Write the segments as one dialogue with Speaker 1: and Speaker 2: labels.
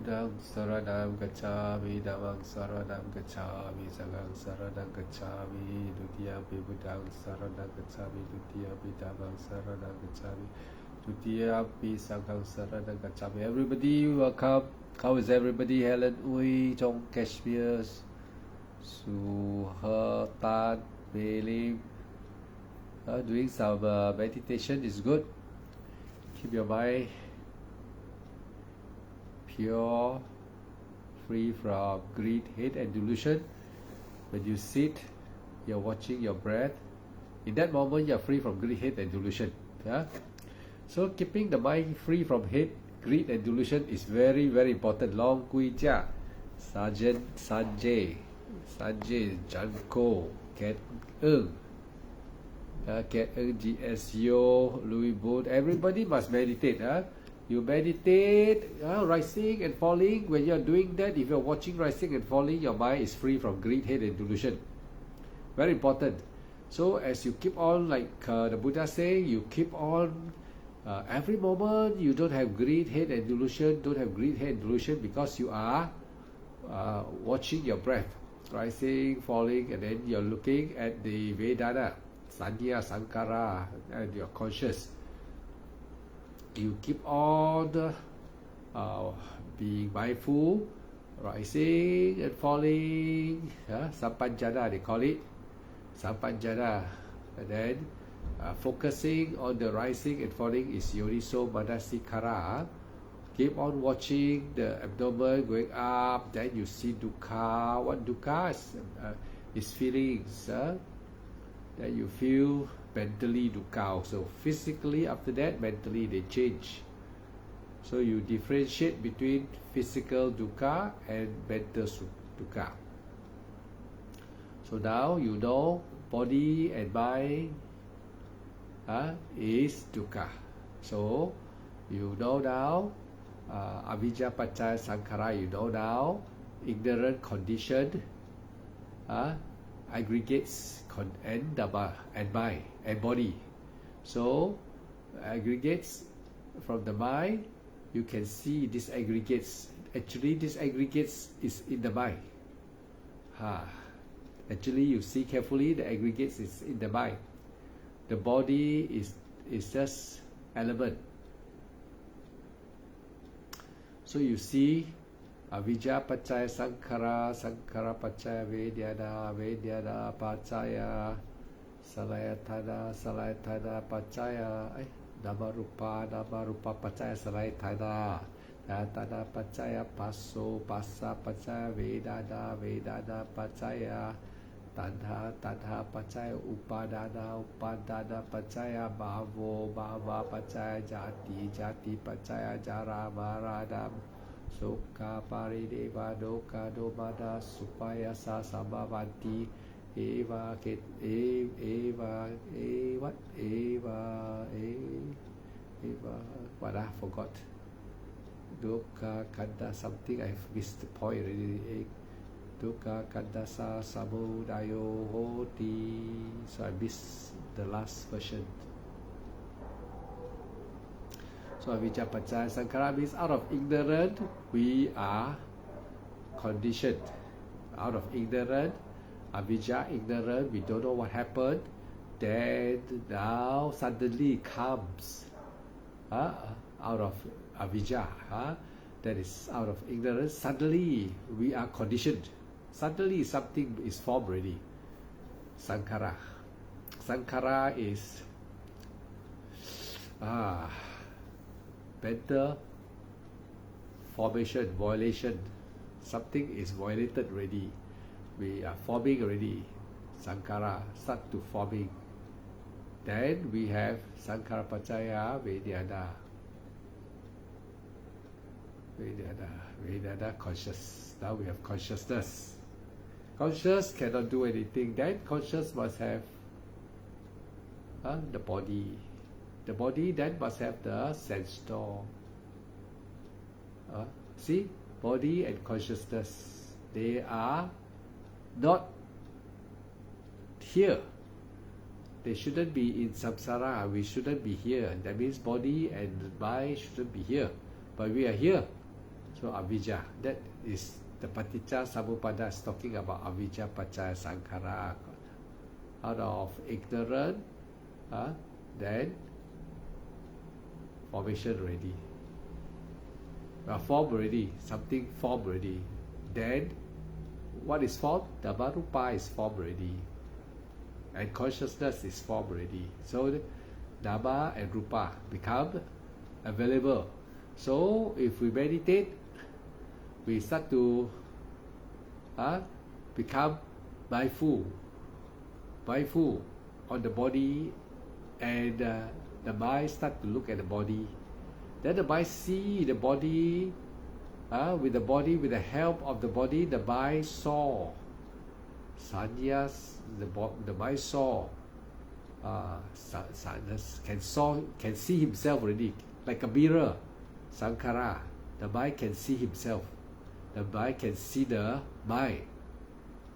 Speaker 1: Buddhang Saranam Gacchami, Dhammang Saranam Gacchami, Sanghang Saranam Gacchami, Dutiyampi Buddhang Saranam Gacchami, Dutiyampi Dhammang Saranam Gacchami, Dutiyampi Sanghang Saranam Gacchami. Everybody welcome. How is everybody? Helen Uy, Chong Kashmir, Suha Tan, Bailim. Doing some meditation is good. Keep your mind pure, free from greed, hate and delusion. When you sit, you're watching your breath. In that moment, you're free from greed, hate and delusion. So keeping the mind free from hate, greed and delusion is very, very important. Long Kui Jia, Sergeant Sanjay, Janko, Kat Ung, GS Yo, Louis Booth. Everybody must meditate. You meditate, rising and falling. When you're doing that, if you're watching rising and falling, your mind is free from greed, hate and delusion. Very important. So as you keep on, like the Buddha saying, you keep on every moment, you don't have greed, hate and delusion. Don't have greed, hate and delusion because you are watching your breath, rising, falling, and then you're looking at the Vedana, Sanya, Sankara, and you're conscious. You keep on being mindful, rising and falling, Sampanjana they call it, Sampanjana, and then focusing on the rising and falling is Yoniso Manasikara. Keep on watching the abdomen going up, then you see dukkha. What dukkha is feelings, then you feel mentally dukkha also. Physically, after that, mentally they change. So you differentiate between physical dukkha and mental dukkha. So now you know body and mind is dukkha. So you know now avijja paccaya sankhara. You know now ignorant conditioned aggregates and dhamma and mind and body. So aggregates from the mind, you can see this aggregates. Actually, this aggregates is in the mind. Actually, you see carefully, the aggregates is in the mind. The body is just element. So you see avijja paccaya sankhara, sankhara paccaya vedyana, vedyana paccaya salayatana, salayatana paccaya namarupa, namarupa paccaya salayatana, salayatana paccaya passo, passa paccaya vedana, vedana paccaya tanha, tanha paccaya upadana, upadana paccaya bhavo, bhava paccaya jati, jati paccaya jara, marana, Sukha parideva doka domada supaya sa samabhanti eva ket eva what eva what I forgot. Dukkha kanda something, I've missed the point already. Dukkha kandasa samudayo hoti. So I missed the last version. So avijja paccaya sankhara means out of ignorance we are conditioned. Out of ignorance, avijja, ignorant, we don't know what happened. Then now suddenly comes out of avijja, that is out of ignorance. Suddenly we are conditioned. Suddenly something is formed already. Sankhara. Sankhara is mental formation, violation. Something is violated already. We are forming already. Sankhara start to forming. Then we have sankhara paccaya vedyana. Vedana conscious. Now we have consciousness. Conscious cannot do anything. Then conscious must have the body. The body then must have the sense door. See, body and consciousness, they are not here. They shouldn't be in samsara. We shouldn't be here. That means body and mind shouldn't be here. But we are here. So avijja, that is the paticca samuppada is talking about avijja paccaya sankhara. Out of ignorance, then formation already. Form already, something formed already. Then what is formed? Dhamma-rupa is formed already. And consciousness is formed already. So Dhamma and Rupa become available. So if we meditate, we start to become mindful on the body, and the mind start to look at the body. Then the mind see the body, with the help of the body, the mind saw. Sanyas, the mind saw. Can see himself already, like a mirror. Sankhara, the mind can see himself. The mind can see the mind.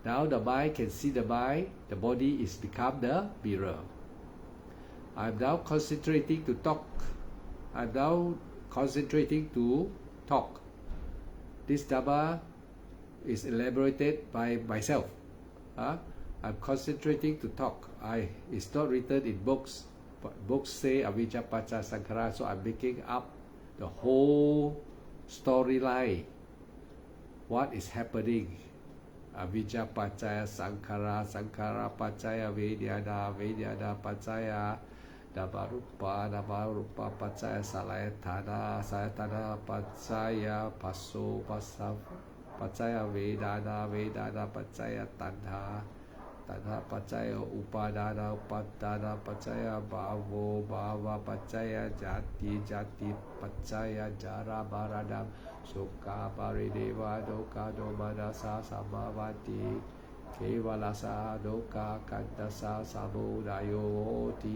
Speaker 1: Now the mind can see the mind, the body is become the mirror. I'm now concentrating to talk. This Dhamma is elaborated by myself. I'm concentrating to talk. It's not written in books, but books say avijja paccaya sankhara, so I'm making up the whole storyline. What is happening? Avijja paccaya sankhara, sankhara paccaya vijnana, vijnana paccaya Dhamma-rupa paccaya salayatana, salayatana paccaya passo, passa paccaya vedana, vedana paccaya tanha, tanha paccaya upadana, upadana paccaya bhavo, bhava paccaya jati, jati paccaya jara maranam, sukha parideva dukkha domanasa samavati, kevalasa dukkha kantasa samudayoti.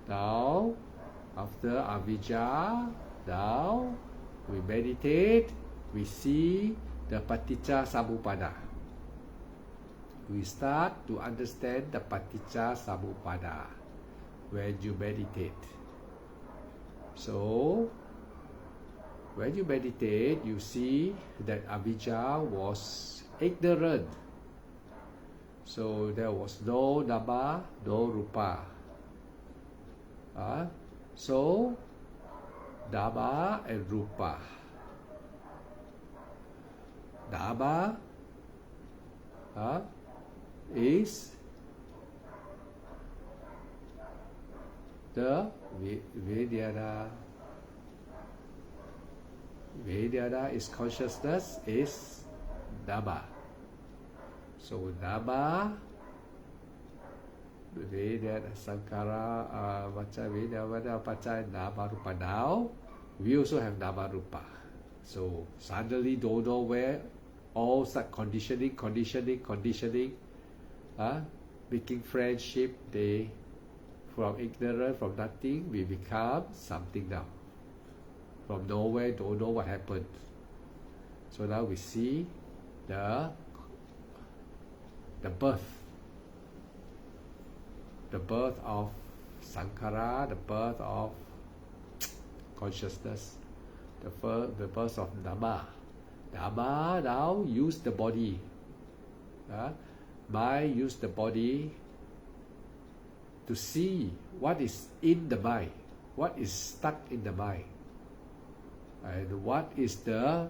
Speaker 1: Now, after avijja, now we meditate, we see the paticca samuppada. We start to understand the paticca samuppada when you meditate. So, when you meditate, you see that avijja was ignorant. So there was no Dhamma, no Rupa. So Dhamma and Rupa. Dhamma is the Vijnana. Vijnana is consciousness, is Dhamma. So Dhamma, Vijnana, Sankhara, Vijnana, Paccaya, Dhamma, Rupa. Now, we also have Dhamma, Rupa. So suddenly don't know where all start conditioning, making friendship, they, from ignorance, from nothing, we become something now. From nowhere, don't know what happened. So now we see the birth of Sankhara, the birth of consciousness, the birth of Dhamma. Dhamma now use the body. Mind use the body to see what is in the mind, what is stuck in the mind, and what is the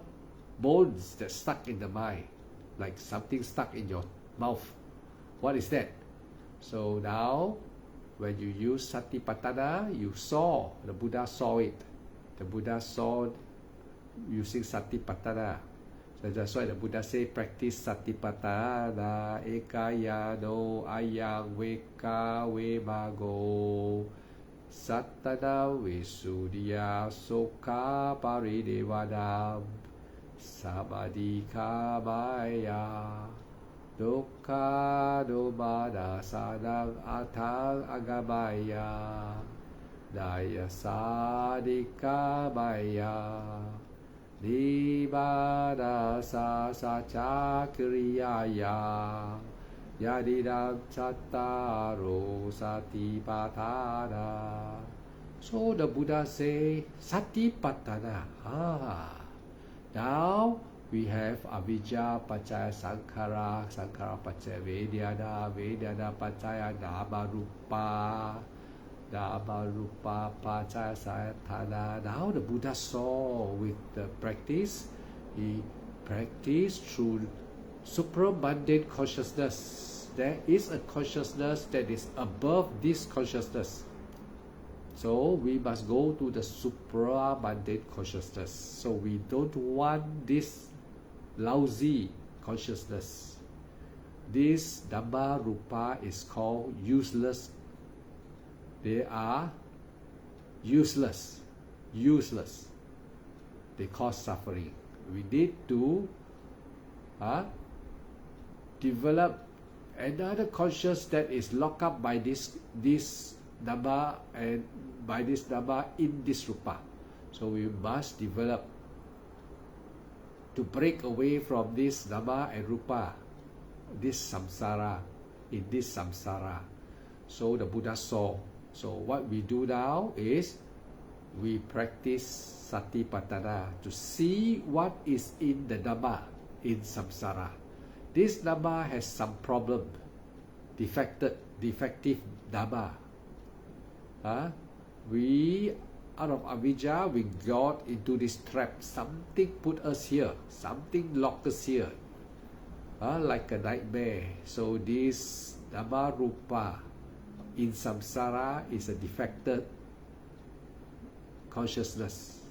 Speaker 1: bones that stuck in the mind, like something stuck in your mouth. What is that? So now, when you use Satipatthana, you saw, the Buddha saw it. The Buddha saw using Satipatthana. So that's why the Buddha say, practice Satipatthana, ekayano ayang veka vemago, sattana visuddhya sokha paridevadam, samadhika maya, dukkha domana sadang atang agamaya, daya sadhika maya, nibbana sasaca kriyaya, yadidam cattaro satipatthana, So the Buddha say, Satipatthana. Now we have avijja pacaya sankhara, sankhara pacaya vedyana, vedyana pacaya nama rupa, nama rupa pacaya sayatana. Now the Buddha saw with the practice, he practiced through supramundane consciousness. There is a consciousness that is above this consciousness. So we must go to the supramundane consciousness. So we don't want this lousy consciousness. This Dhamma Rupa is called useless. They are useless. Useless. They cause suffering. We need to develop another consciousness that is locked up by this Dhamma and by this Dhamma in this Rupa. So we must develop to break away from this Dhamma and Rupa, this samsara, in this samsara. So the Buddha saw. So what we do now is we practice Satipatthana to see what is in the Dhamma in samsara. This Dhamma has some problem, defective Dhamma. We, out of avijja, we got into this trap. Something put us here. Something locked us here. Like a nightmare. So this Dhamma Rupa in samsara is a defected consciousness.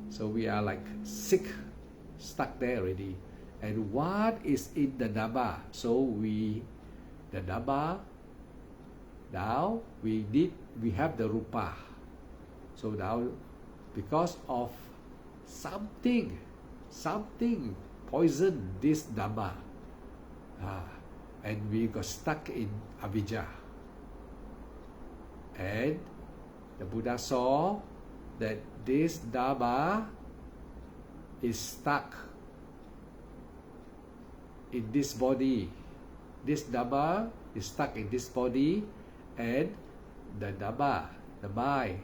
Speaker 1: So we are like sick, stuck there already. And what is in the Dhamma? So the Dhamma, now we have the Rupa. So now because of something poisoned this Dhamma, and we got stuck in avijja. And the Buddha saw that this Dhamma is stuck in this body. This Dhamma is stuck in this body, and the Dhamma, the mind,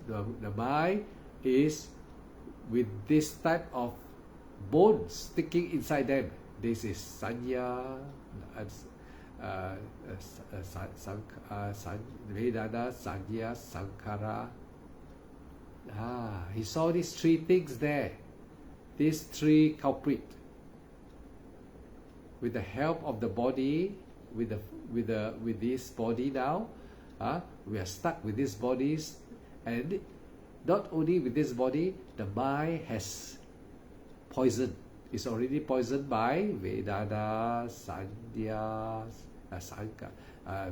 Speaker 1: the mind is with this type of bones sticking inside them. This is sanya, Vedana, sanya, sankhara. He saw these three things there. These three culprit. With the help of the body, with this body now, we are stuck with these bodies, and not only with this body, the mind has poison. It's already poisoned by Vedana, Sanya,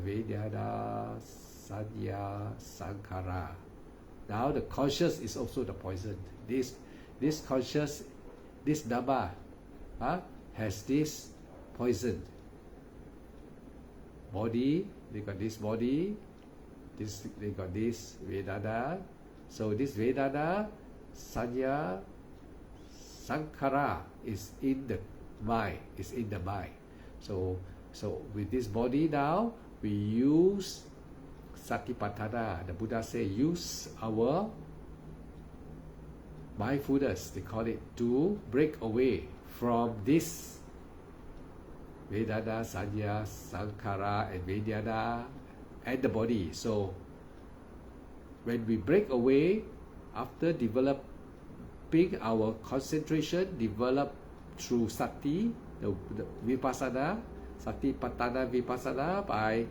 Speaker 1: Vedana, Sanya, Sankhara. Now the conscious is also the poison. This conscious, this Dhamma, has this poison. Body, they got this body, they got this Vedana. So this Vedana, Sanya, Sankhara is in the mind. So with this body now, we use Satipatthana. The Buddha say use our mindfulness, they call it, to break away from this Vedana, Sanya, Sankhara and Vedana and the body. So when we break away, after developing our concentration, develop through Sati, the Vipassana, Satipatthana Vipassana, by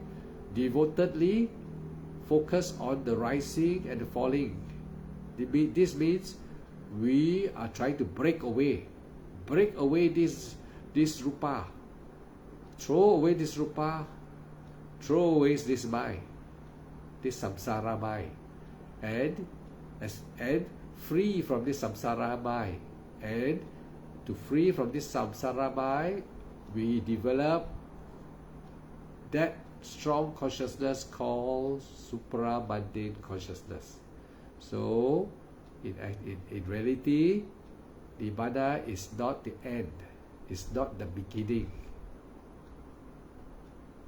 Speaker 1: devotedly focus on the rising and the falling. This means we are trying to break away this Rupa. Throw away this Rupa, throw away this mind, this samsara mind, and free from this samsara mind. And to free from this samsara mind, we develop that strong consciousness called supramundane consciousness. So in reality, Nibbana is not the end, it's not the beginning.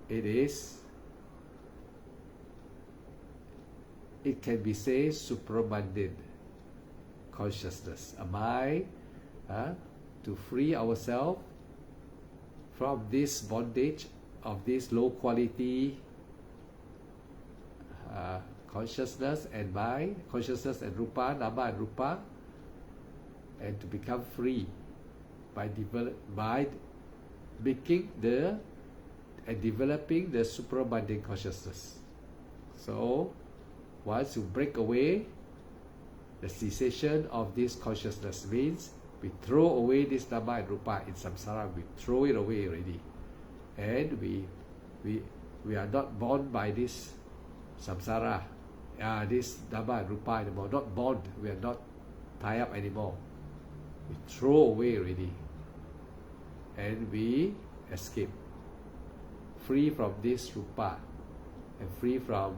Speaker 1: It is it can be say supramundane consciousness, a mind to free ourselves from this bondage of this low quality consciousness and mind, consciousness and rupa, nama and rupa, and to become free by making and developing the supramundane consciousness. So once you break away the cessation of this consciousness, means we throw away this nama and rupa in samsara, we throw it away already, and we are not bound by this samsara, this nama and rupa anymore, not bound, we are not tied up anymore, we throw away already, and we escape, free from this rupa and free from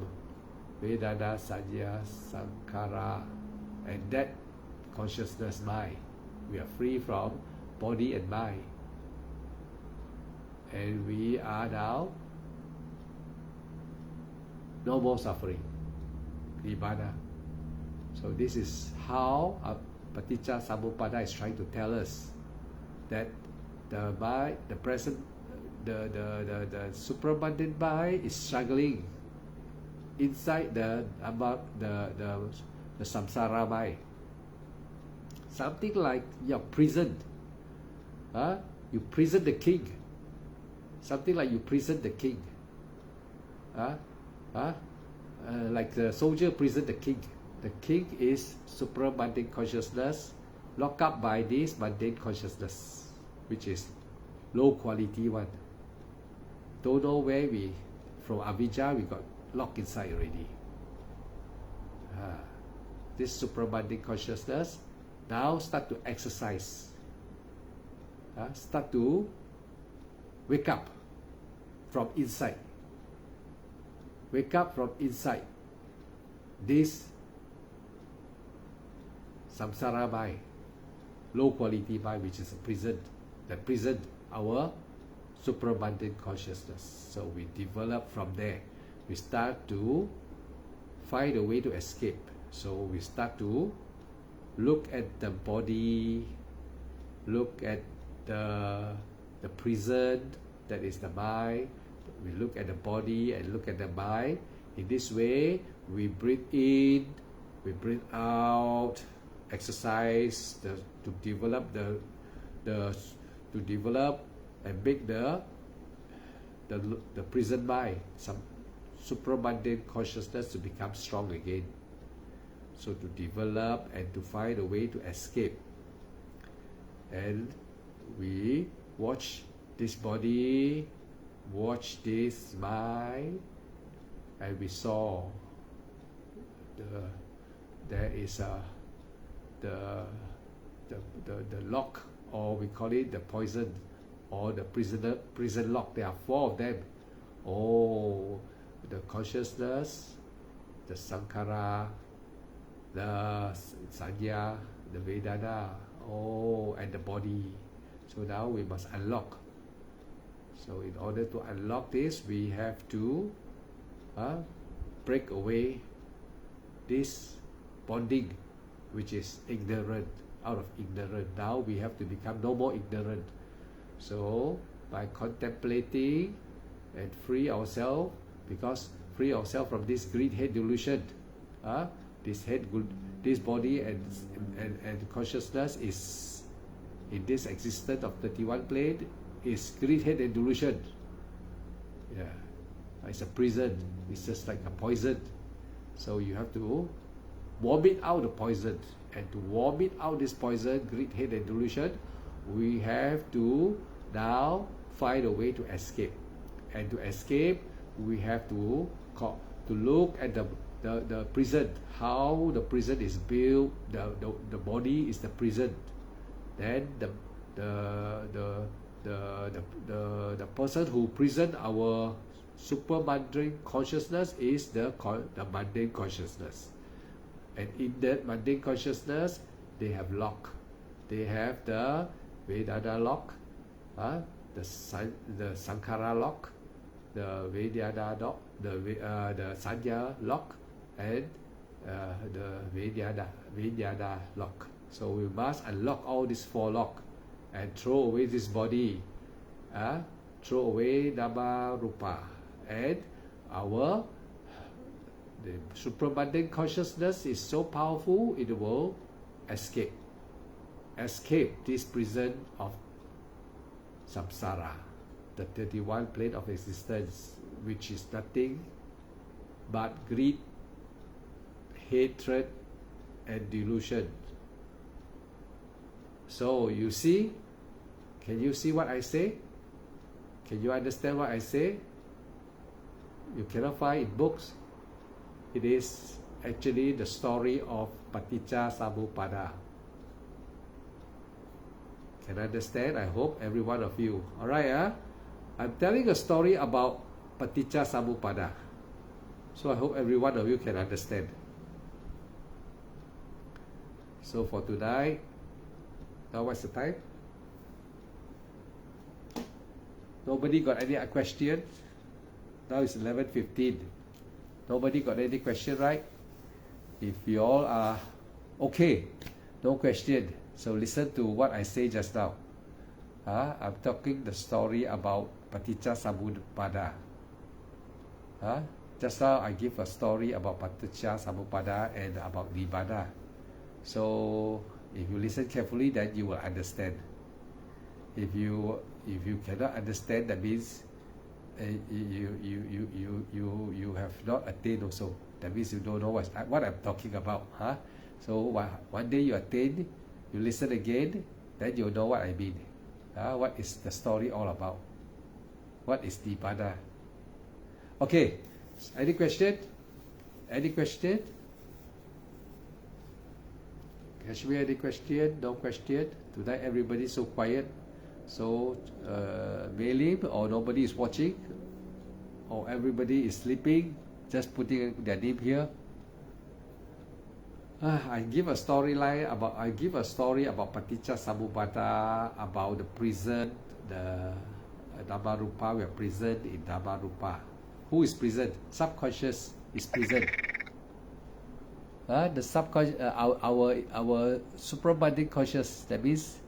Speaker 1: Vedana, Sanya, Sankhara, and that consciousness mind. We are free from body and mind, and we are now no more suffering, Nibbana. So this is how Paticca Samuppada is trying to tell us that the mind, the present, the supramundane mind is struggling inside the samsara mind. Something like you're prisoned. You prison the king. Something like you prison the king. Like the soldier prison the king. The king is supramundane consciousness, locked up by this mundane consciousness, which is low quality one. Don't know where from avijja we got locked inside already. This supramundane consciousness now start to exercise, start to wake up from inside. Wake up from inside this samsara mind, low quality mind, which is a prison, that prison our supramundane consciousness. So we develop from there. We start to find a way to escape. So we start to look at the body, look at the prison, that is the mind. We look at the body and look at the mind. In this way, we breathe in, we breathe out, exercise to develop to develop and make the prison mind, some supramundane consciousness, to become strong again. So to develop and to find a way to escape. And we watch this body, watch this mind, and we saw there is the lock, or we call it the poison, or the prison lock. There are 4 of them. Oh, the consciousness, the sankhara, the sanya, the vedana, and the body. So now we must unlock. So in order to unlock this, we have to break away this bonding, which is ignorant, out of ignorance. Now we have to become no more ignorant. So by contemplating and free ourselves, free ourselves from this greed, hate, delusion. This body and consciousness is in this existence of 31 plane is greed, hate, and delusion. Yeah, it's a prison. It's just like a poison. So you have to vomit out the poison, and to vomit out this poison, greed, hate, and delusion, we have to now find a way to escape. And to escape, we have to look at the prison, how the prison is built. The body is the prison. Then the person who prison our supramundane consciousness is the mundane consciousness. And in that mundane consciousness, they have lock. They have the Vedana lock, the Sankhara lock, the Vedana lock, the Sanya lock, and the Vijnana lock. So we must unlock all these 4 lock and throw away this body, throw away Nama Rupa, and the supramundane consciousness is so powerful, it will escape this prison of samsara, the 31 plane of existence, which is nothing but greed, hatred, and delusion. So you see, can you see what I say? Can you understand what I say? You cannot find in books. It is actually the story of Paticca Samuppada. Can understand? I hope every one of you. Alright, I'm telling a story about Paticca Samuppada. So I hope every one of you can understand. So for tonight, now what's the time? Nobody got any question? Now it's 11:15. Nobody got any question, right? If you all are okay, no question. So listen to what I say just now. I'm talking the story about Paticca Samuppada. Just now I give a story about Paticca Samuppada and about Nibbana. So if you listen carefully, then you will understand. If you cannot understand, that means you have not attained also. That means you don't know what I'm talking about. So one day you attain, you listen again, then you know what I mean. What is the story all about? What is Nibbana? Okay, any question? Any question? Kashmir, any question? No question? Tonight everybody so quiet. So Melim, or nobody is watching, or everybody is sleeping, just putting their name here. I give a story about Paticca Samuppada, about the prison, the Namarupa. We are prisoned in Namarupa. Who is prisoned? Subconscious is prisoned. The subconscious, our supramundane conscious. That means,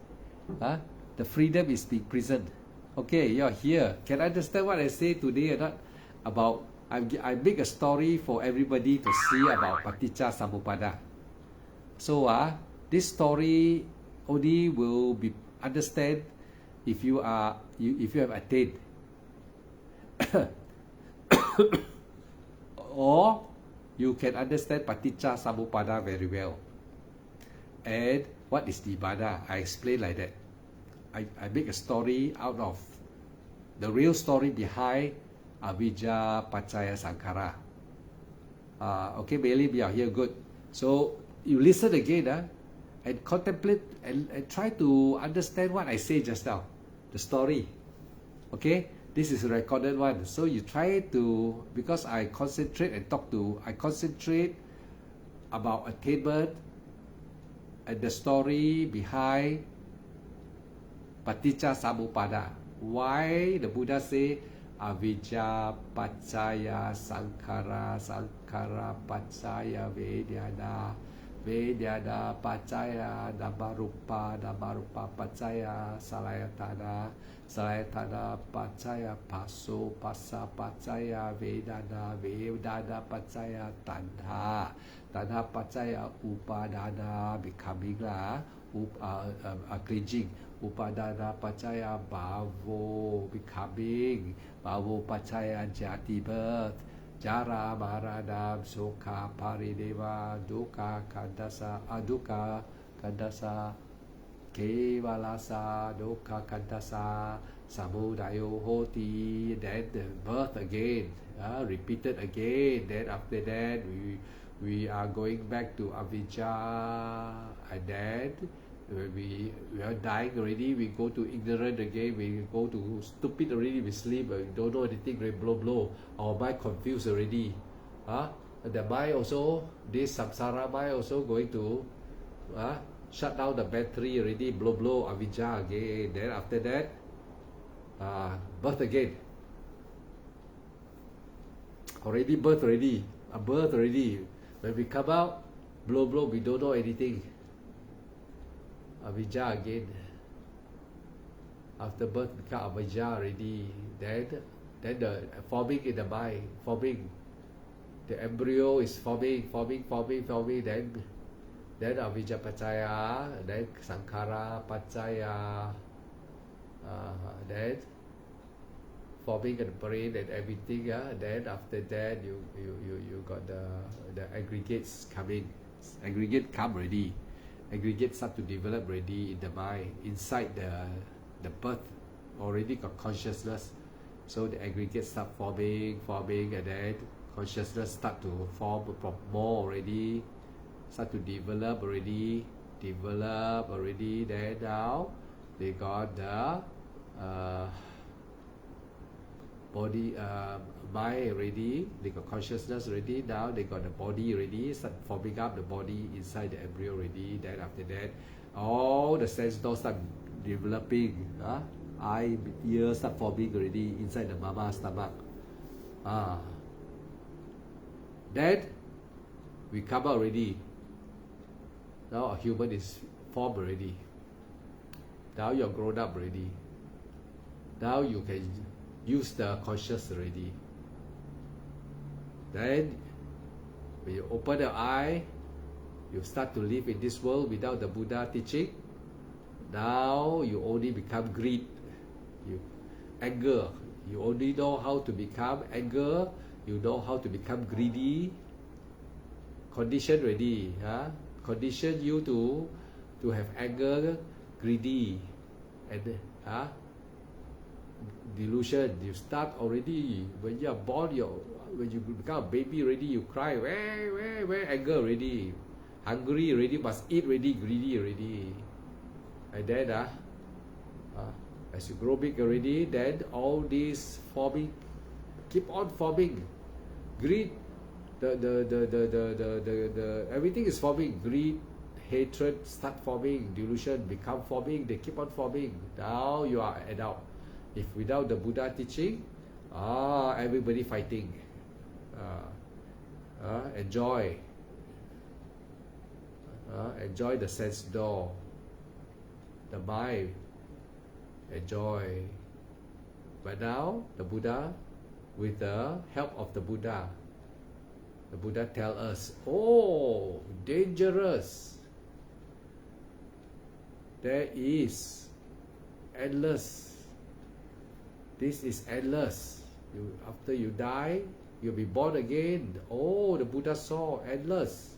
Speaker 1: the freedom is being prisoned. Okay, you're here. Can I understand what I say today or not? About I make a story for everybody to see about Paticca Samuppada. So this story only will be understand if you have attained, or you can understand Paticca Samuppada very well. And what is Nibbana? I explain like that. I make a story out of the real story behind Avijja Paccaya Sankhara. Okay, Bailey, we are here, good. So you listen again and contemplate and try to understand what I say just now, the story. Okay, this is a recorded one. So you try to, because I concentrate about attainment and the story behind Paticca Samuppada. Why the Buddha say Avijja Paccaya Sankhara, Sankhara Paccaya Vijnana, Vijnana Paccaya Namarupa, Namarupa Paccaya Salayatana, Salayatana Paccaya Passo, Passa Paccaya Vedana, Vedana Paccaya Tanha, Tanha Paccaya Upadana, becoming clinging. Upadana Paccaya Bhavo, becoming. Bhavo Paccaya Jati, birth. Jara Maranam Sukha Parineva, Dukkha Kandasa, Adukkha Kandasa, Kevalasa, Dukkha Kandasa, Samudayo Hoti. Then the birth again, repeated again. Then after that we are going back to Avijja, and then when we are dying already, we go to ignorant again, we go to stupid already, we sleep, we don't know anything, we blow. Our mind confused already. The mind also, this samsara mind also going to shut down the battery already, blow, avijja again. Then after that, birth again. Already birth already. Birth already. When we come out, blow, we don't know anything. Avijja again. After birth, become avijja already. Then the forming in the mind, forming. The embryo is forming. Then avijja paccaya, then sankhara paccaya. Then forming in the brain and everything. Then after that, you got the aggregates coming. Aggregate come already. Aggregates start to develop already in the mind. Inside the birth already got consciousness. So the aggregates start forming, and then consciousness start to form more already. Start to develop already. Then now they got the body, mind already. They got consciousness already. Now they got the body already. Start forming up the body inside the embryo already. Then after that, all the sense doors start developing. Eye, ears start forming already inside the mama's stomach. Then we come out already. Now a human is formed already. Now you're grown up already. Now you can use the conscious already. Then when you open the eye, you start to live in this world without the Buddha teaching. Now you only become greed, anger. You only know how to become anger. You know how to become greedy. Condition already, condition you to have anger, greedy, and delusion. You start already when you are born. When you become a baby already, you cry, where anger already, hungry already, must eat already, greedy already. And then as you grow big already, then all these forming, keep on forming. Greed, the everything is forming. Greed, hatred start forming. Delusion become forming. They keep on forming. Now you are adult. If without the Buddha teaching, everybody fighting. Enjoy the sense door, the mind, enjoy. But now the Buddha, with the help of the Buddha tell us, dangerous. There is endless. This is endless. After you die, you'll be born again. The Buddha saw endless.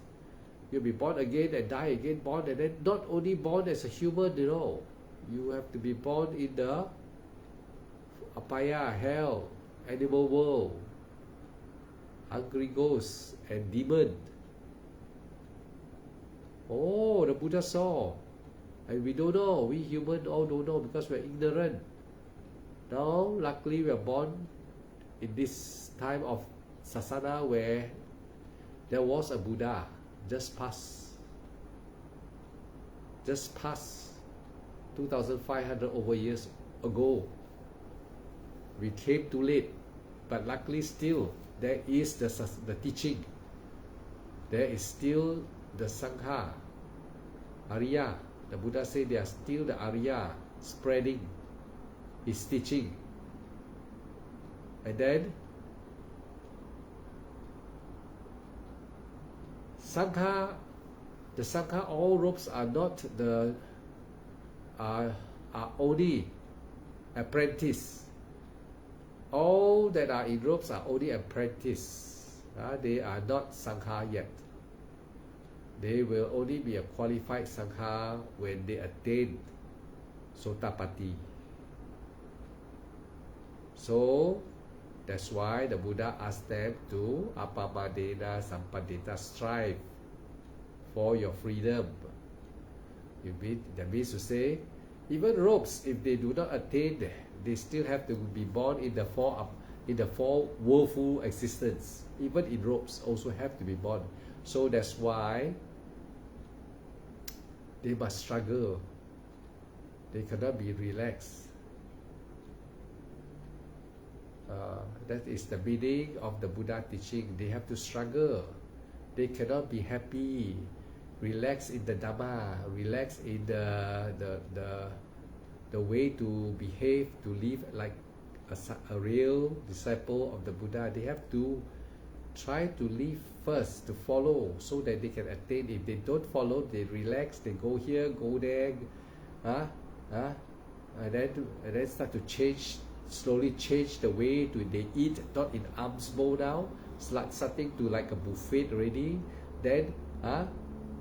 Speaker 1: You'll be born again and die again, born, and then not only born as a human, you have to be born in the apaya, hell, animal world, hungry ghosts and demon. The Buddha saw. And we don't know. We human all don't know because we're ignorant. Now, luckily, we are born in this time of Sasana where there was a Buddha just passed 2,500 over years ago. We came too late, but luckily still there is the teaching. There is still the Sangha, Arya. The Buddha said they are still the Arya spreading his teaching. And then Sangha, the Sangha, all robes are not are only apprentice. All that are in robes are only apprentice. They are not Sangha yet. They will only be a qualified Sangha when they attain Sotapatti. So that's why the Buddha asked them to Apamadena Sampadita, strive for your freedom. That means to say, even robes, if they do not attain, they still have to be born in the four worldful existence. Even in robes, also have to be born. So that's why they must struggle. They cannot be relaxed. That is the meaning of the Buddha teaching. They have to struggle. they cannot be happy, relax in the Dhamma, relax in the way to behave, to live like a real disciple of the Buddha. They have to try to live first, to follow, so that they can attain. If they don't follow, they relax, they go here, go there, and then start to change, slowly change the way they eat, not in alms bowl now, starting to like a buffet already. Then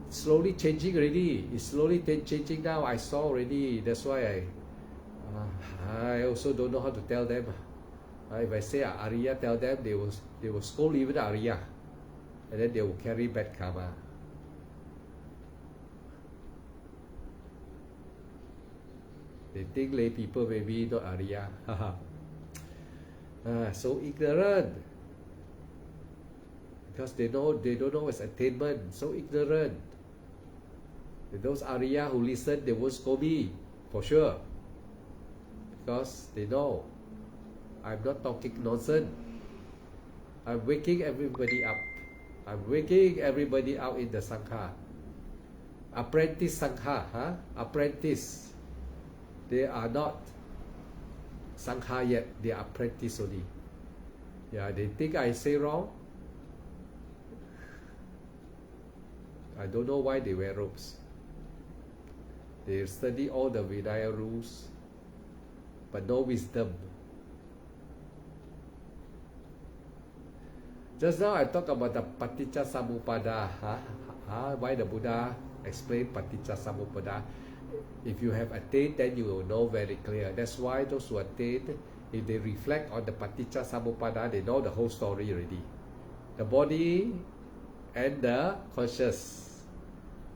Speaker 1: slowly changing already. It's slowly changing now. I saw already. That's why I also don't know how to tell them. If I say Arya, tell them, they will scold even Arya, and then they will carry bad karma. They think lay people maybe not Arya. So ignorant, because they don't know what's attainment. So ignorant. Those Arya who listen, they won't scold me for sure, because they know I'm not talking nonsense. I'm waking everybody up. I'm waking everybody out in the Sangha. Apprentice Sangha, apprentice. They are not Sangha yet. They are apprentice only. Yeah, they think I say wrong. I don't know why they wear robes. They study all the Vinaya rules, but no wisdom. Just now I talked about the Paticca Samuppada. Why the Buddha explained Paticca Samuppada. If you have attained, then you will know very clear. That's why those who attained, if they reflect on the Paticca Samuppada, they know the whole story already. The body and the conscious.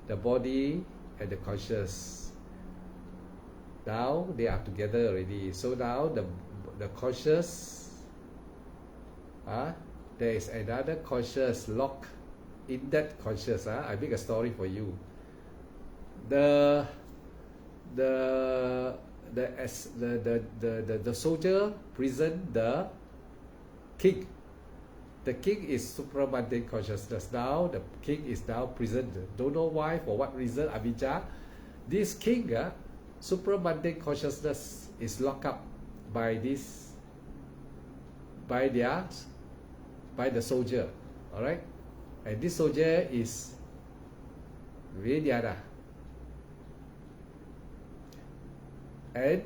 Speaker 1: The body and the conscious. Now they are together already. So now the conscious, there is another conscious lock in that conscious. I make a story for you. The soldier prison the king. The king is supramundane consciousness. Now the king is now prisoned. Don't know why, for what reason, avijja. This king, supramundane consciousness is locked up by the soldier. Alright? And this soldier is Vijnana. And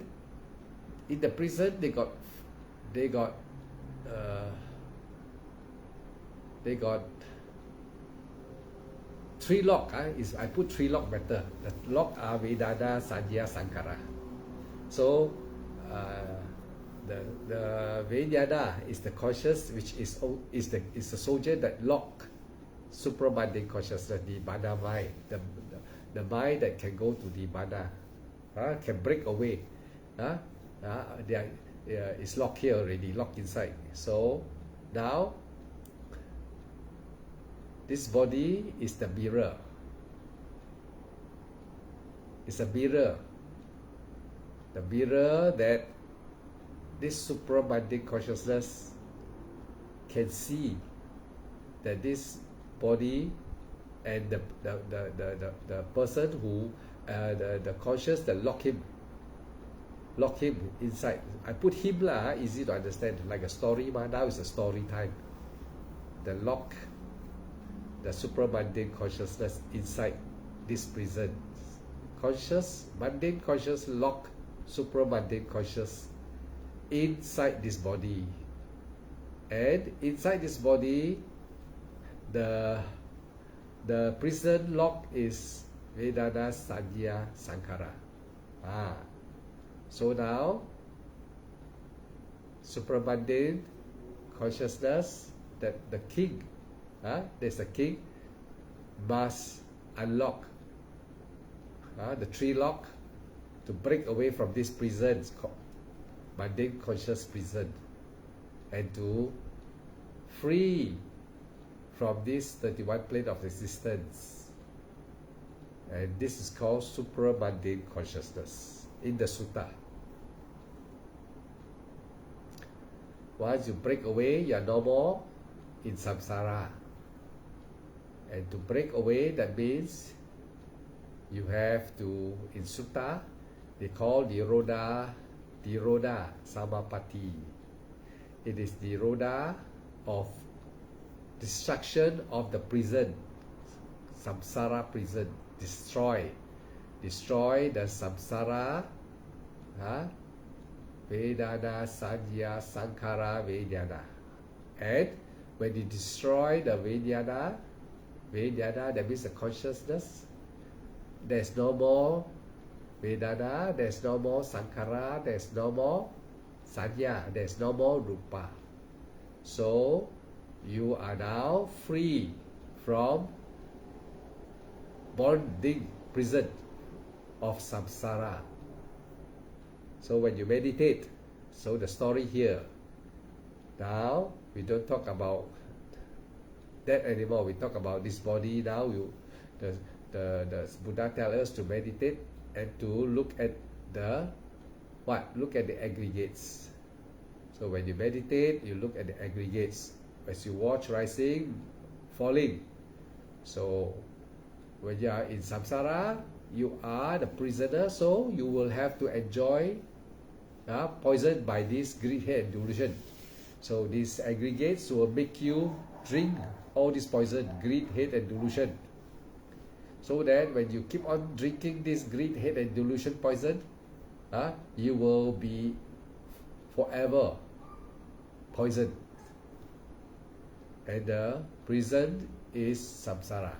Speaker 1: in the prison they got 3 lock. I put 3 lock better. The lock are Vedana, Sanya, Sankara. So the Vijnana is the conscious, which is the soldier that lock supramundane consciousness, the Nibbana mind, the mind that can go to the Nibbana, can break away. It's locked here already, locked inside. So now this body is the mirror. It's a mirror. The mirror that this supramundane consciousness can see, that this body and the person who the conscious that lock him inside. I put him easy to understand, like a story. Now it's a story time. The lock, the supramundane consciousness inside this prison. Conscious, mundane conscious lock supramundane conscious inside this body. And inside this body, the prison lock is Vedana, Sanya, Sankara. So now, supramundane consciousness, that the king, there's a king, must unlock the 3 lock to break away from this prison, mundane conscious prison, and to free from this 31 plane of existence. And this is called supramundane consciousness in the sutta. Once you break away, you are no more in samsara. And to break away, that means you have to, in sutta, they call Nirodha Samapatti. It is Nirodha of destruction of the prison, samsara prison. Destroy the samsara, Vedana, Sanya, Sankhara, Vijnana. And when you destroy the Vijnana, that means the consciousness, there's no more Vedana, there's no more Sankhara, there's no more Sanya, there's no more Rupa. So you are now free from bonding prison of samsara. So when you meditate, so the story here, now we don't talk about that anymore. We talk about this body now. The Buddha tells us to meditate and to look at the what? Look at the aggregates. So when you meditate, you look at the aggregates. As you watch rising, falling. So when you are in samsara, you are the prisoner. So you will have to enjoy poisoned by this greed, hate, and delusion. So these aggregates will make you drink all this poison, greed, hate, and delusion. So that when you keep on drinking this greed, hate, and delusion poison, you will be forever poisoned. And the prison is samsara.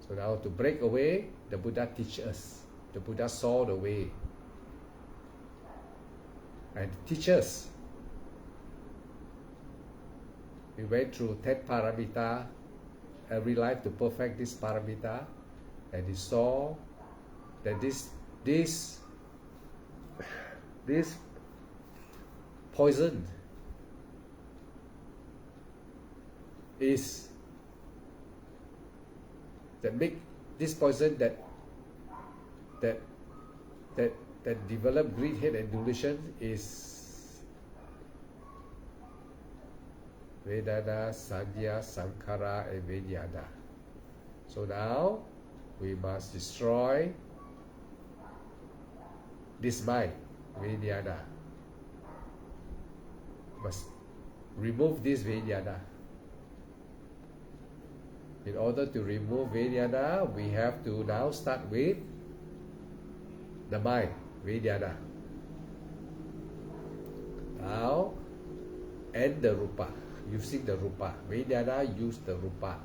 Speaker 1: So now to break away, the Buddha teaches us. The Buddha saw the way and teaches. We went through 10 paramita, every life to perfect this paramita, and he saw that this poison is that make this poison that develop greed, hate, and delusion is Vedana, Sanya, Sankhara, and Vijnana. So now we must destroy this mind, Vijnana. Must remove this Vijnana. In order to remove Vijnana, we have to now start with the mind, Vijnana. Now, and the Rupa, using the Rupa. Vijnana use the Rupa.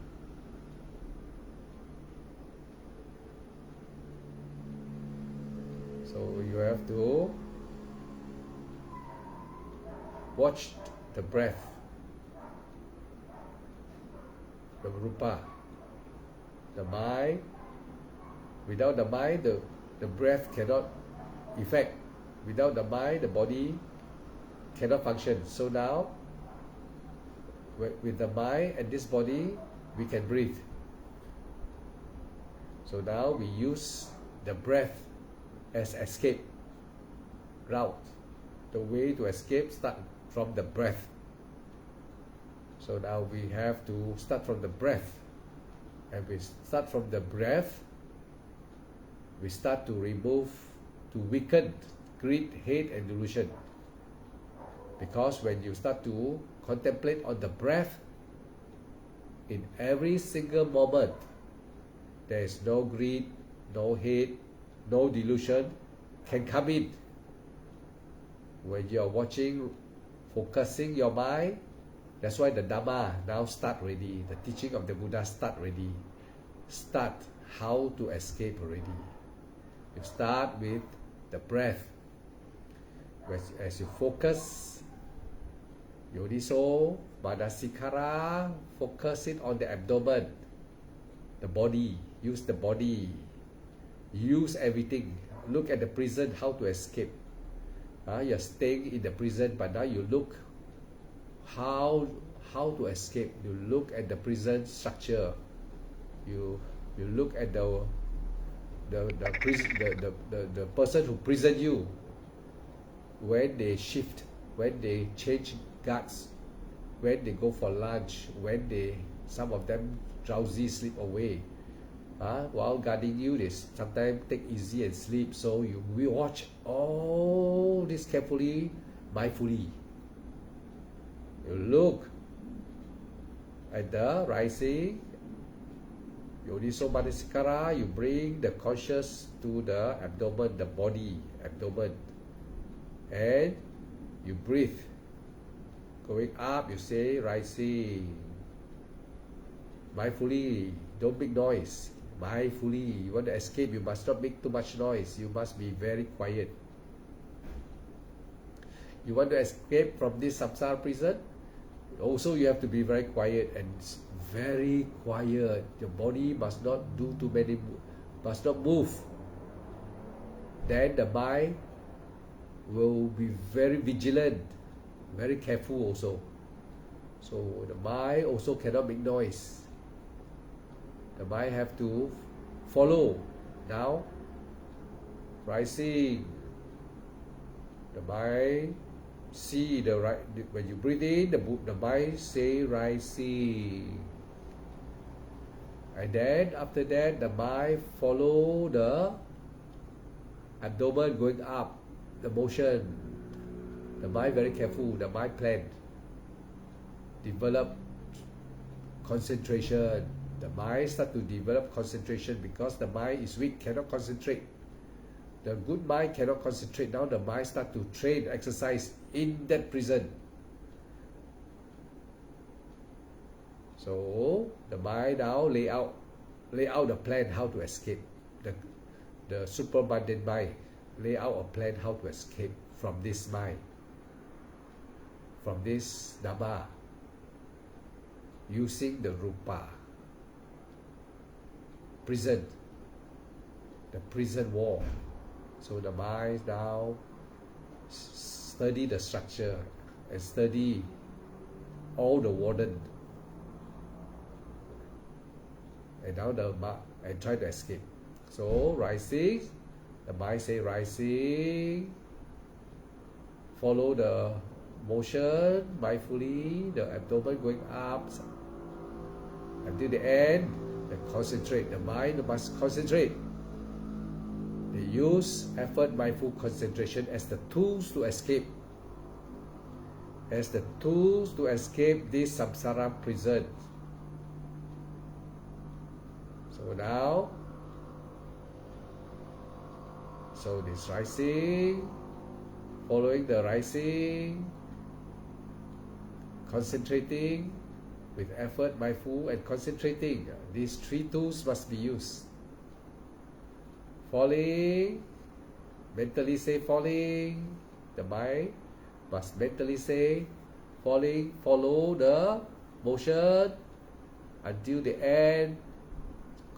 Speaker 1: So you have to watch the breath, the Rupa. The mind, without the mind, the breath cannot effect. Without the mind, the body cannot function. So now, with the mind and this body, we can breathe. So now we use the breath as escape route. The way to escape start from the breath. So now we have to start from the breath. And we start from the breath, we start to remove, to weaken greed, hate, and delusion. Because when you start to contemplate on the breath, in every single moment, there is no greed, no hate, no delusion can come in. When you are watching, focusing your mind, that's why the Dhamma now start already. The teaching of the Buddha start already. Start how to escape already. You start with the breath. As you focus, Yodiso, Manasikara, focus it on the abdomen, the body. Use the body. Use everything. Look at the prison, how to escape. You're staying in the prison, but now you look how to escape. You look at the prison structure. You look at the person who prison you. When they shift, when they change guards, when they go for lunch, when some of them drowsy sleep away. While guarding you, they sometimes take easy and sleep. So we watch all this carefully, mindfully. You look at the rising, Yoniso Manasikara, you bring the conscious to the abdomen, the body, abdomen. And you breathe. Going up, you say rising. Mindfully, don't make noise. Mindfully, you want to escape, you must not make too much noise. You must be very quiet. You want to escape from this samsara prison? Also, you have to be very quiet and very quiet. Your body must not do too many, must not move. Then the mind will be very vigilant, very careful also. So the mind also cannot make noise. The mind have to follow. Now, rising. The mind see the right. When you breathe in, the mind say rising. And then after that, the mind follow the abdomen going up, the motion. The mind very careful. The mind plan. Develop concentration. The mind start to develop concentration because the mind is weak, cannot concentrate. The good mind cannot concentrate. Now the mind start to train, exercise in that prison. So the mind now lay out the plan how to escape. The superabundant mind lay out a plan how to escape from this mind, from this Dhamma, using the Rupa. Prison, the prison wall. So the mind now study the structure and study all the warden, and now and try to escape. So rising, the mind say rising, follow the motion mindfully, the abdomen going up until the end. And concentrate. The mind must concentrate. They use effort, mindful concentration as the tools to escape. As the tools to escape this samsara prison. So now, so this rising, following the rising, concentrating with effort, mindful and concentrating. These three tools must be used. Falling, mentally say falling. The mind must mentally say falling, follow the motion until the end.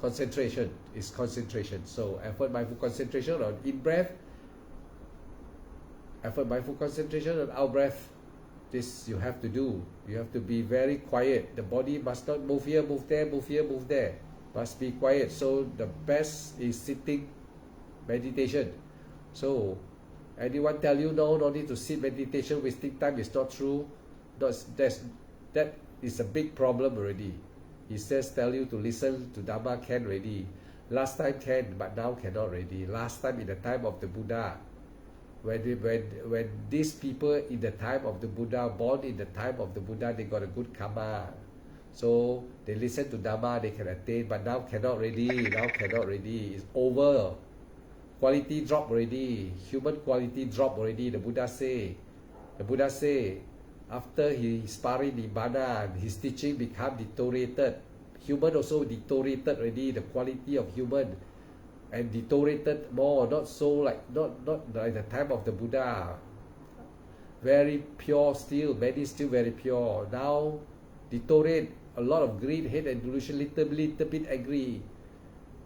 Speaker 1: Concentration is concentration. So effort, mindful concentration on in breath, effort, mindful concentration on out breath. This you have to do. You have to be very quiet. The body must not move here, move there, move here, move there. Must be quiet. So the best is sitting meditation. So anyone tell you no need to sit meditation, wasting time, is not true. That is a big problem already. He says tell you to listen to Dhamma can already. Last time can, but now cannot already. Last time in the time of the Buddha. When these people in the time of the Buddha, born in the time of the Buddha, they got a good karma. So they listen to Dhamma, they can attain, but now cannot already. Now cannot already. It's over. Quality drop already. Human quality drop already. The Buddha say, after his parinibbana, his teaching become deteriorated. Human also deteriorated already. The quality of human. And deteriorated more, not like the time of the Buddha. Very pure still, many still very pure. Now deteriorate, a lot of greed, hate and delusion, little bit angry.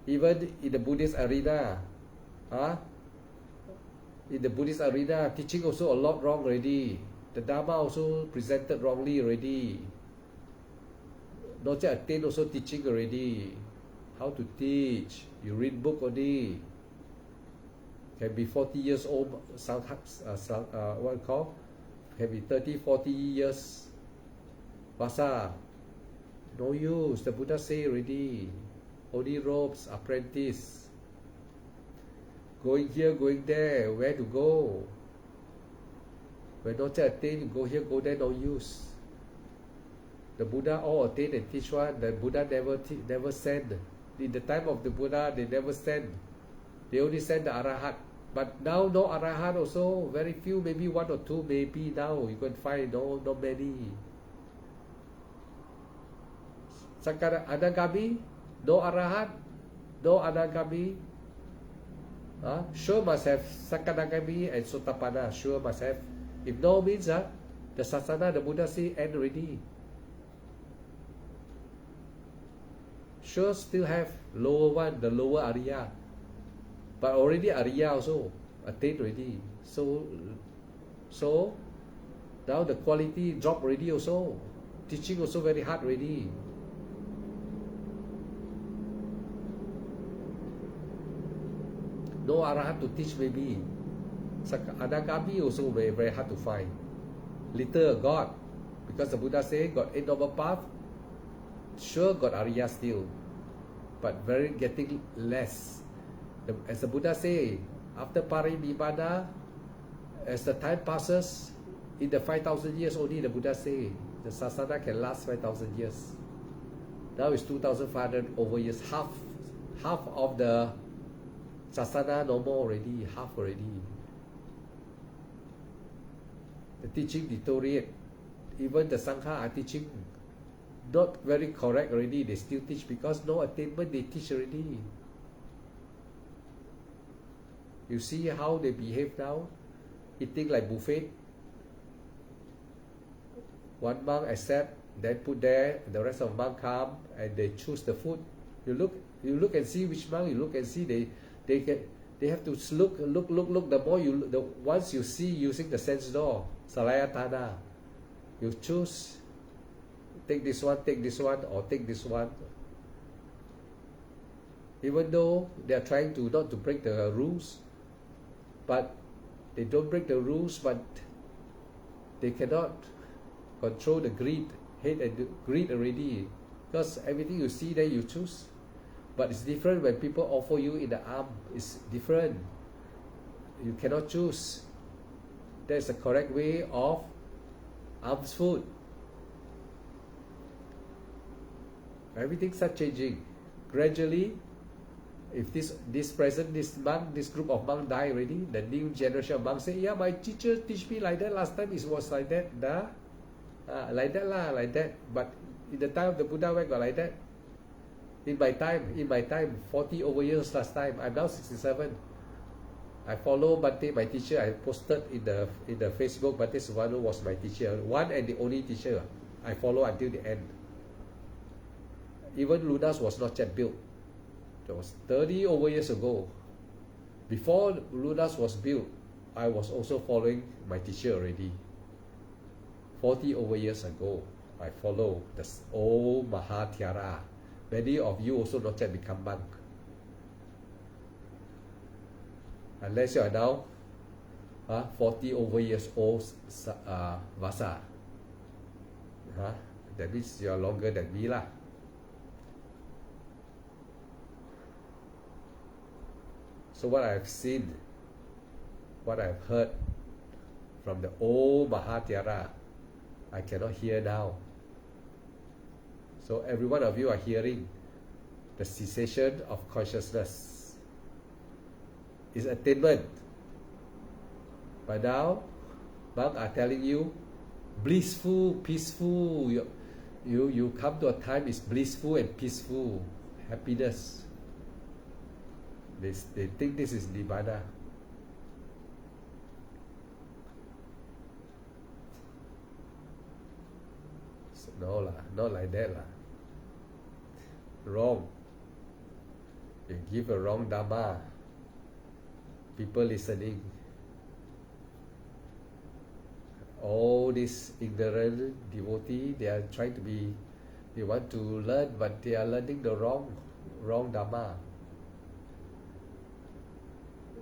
Speaker 1: Even in the Buddhist arena, in the Buddhist arena, teaching also a lot wrong already. The Dhamma also presented wrongly already. Not just attain, also teaching already. How to teach? You read book only. Can be 40 years old, what call? Can be 30, 40 years Vasa, no use. The Buddha say already. Only robes, apprentice. Going here, going there, where to go? When not attain, you go here, go there, no use. The Buddha all attain and teach one. The Buddha never send. In the time of the Buddha, they never send. They only send the Arahat. But now no Arahat also. Very few, maybe one or two, maybe now you can find. No, not many. Sakara Anagami, no Arahat, no Anagami. Sure must have Sakanagami and Sotapanna. Sure must have. If no means the Sasana, the Buddha say end already. Sure still have lower one, the lower Arya. But already Arya also attained already. So now the quality drop already also. Teaching also very hard already. No Arahat to teach maybe. Anagami also very, very hard to find. Little God. Because the Buddha say got 8 noble path. Sure got Arya still. But very getting less. As the Buddha say, after Parinibbana, as the time passes, in the 5,000 years only, the Buddha say, the Sasana can last 5,000 years. Now it's 2,500 over years. Half of the Sasana no more already, half already. The teaching deteriorate. Even the Sangha are teaching not very correct already. They still teach because no attainment, they teach already. You see how they behave now? Eating like buffet. One monk accept, then put there, the rest of monk come and they choose the food. You look and see which monk. You look and see they have to look. The more once you see using the sense door, Salayatana, you choose. Take this one, or take this one. Even though they are trying to not to break the rules, but they don't break the rules, but they cannot control the greed, hate and greed already. Because everything you see there you choose. But it's different when people offer you in the arm. It's different. You cannot choose. There's a correct way of alms food. Everything starts changing. Gradually, if this monk, this group of monks die already, the new generation of monks say, yeah, my teacher teach me like that. Last time it was like that. Like that. But in the time of the Buddha, where got like that? In my time, 40 over years last time. I'm now 67. I follow Bhante, my teacher. I posted in the Facebook. Bhante Suvanu was my teacher, one and the only teacher. I follow until the end. Even Lunas was not yet built. That was 30 over years ago. Before Lunas was built, I was also following my teacher already. 40 over years ago, I follow the old Mahathera. Many of you also not yet become monk. Unless you are now 40 over years old Vasa. That means you are longer than me lah. So what I've seen, what I've heard from the old Mahathera, I cannot hear now. So every one of you are hearing the cessation of consciousness is attainment. But now, monks are telling you, blissful, peaceful. You come to a time is blissful and peaceful, happiness. They think this is Nibbana. So no lah, not like that lah. Wrong. You give a wrong Dhamma. People listening. All these ignorant devotees, they are trying to be, they want to learn, but they are learning the wrong Dhamma.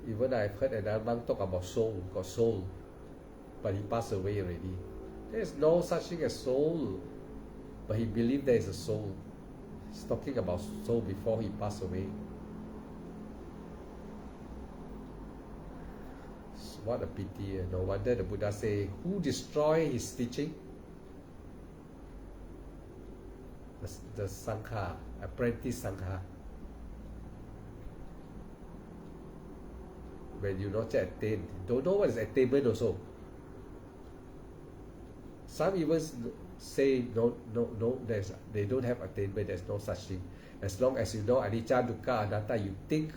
Speaker 1: Even I've heard another monk talk about soul, got soul, but he passed away already. There is no such thing as soul. but he believed there is a soul. He's talking about soul before he passed away. What a pity. No wonder the Buddha say, who destroy his teaching? The Sangha, apprentice Sangha. When you not yet attain, don't know what is attainment also. Some even say no, they don't have attainment. There's no such thing. As long as you know anicca, dukkha, anatta, you think,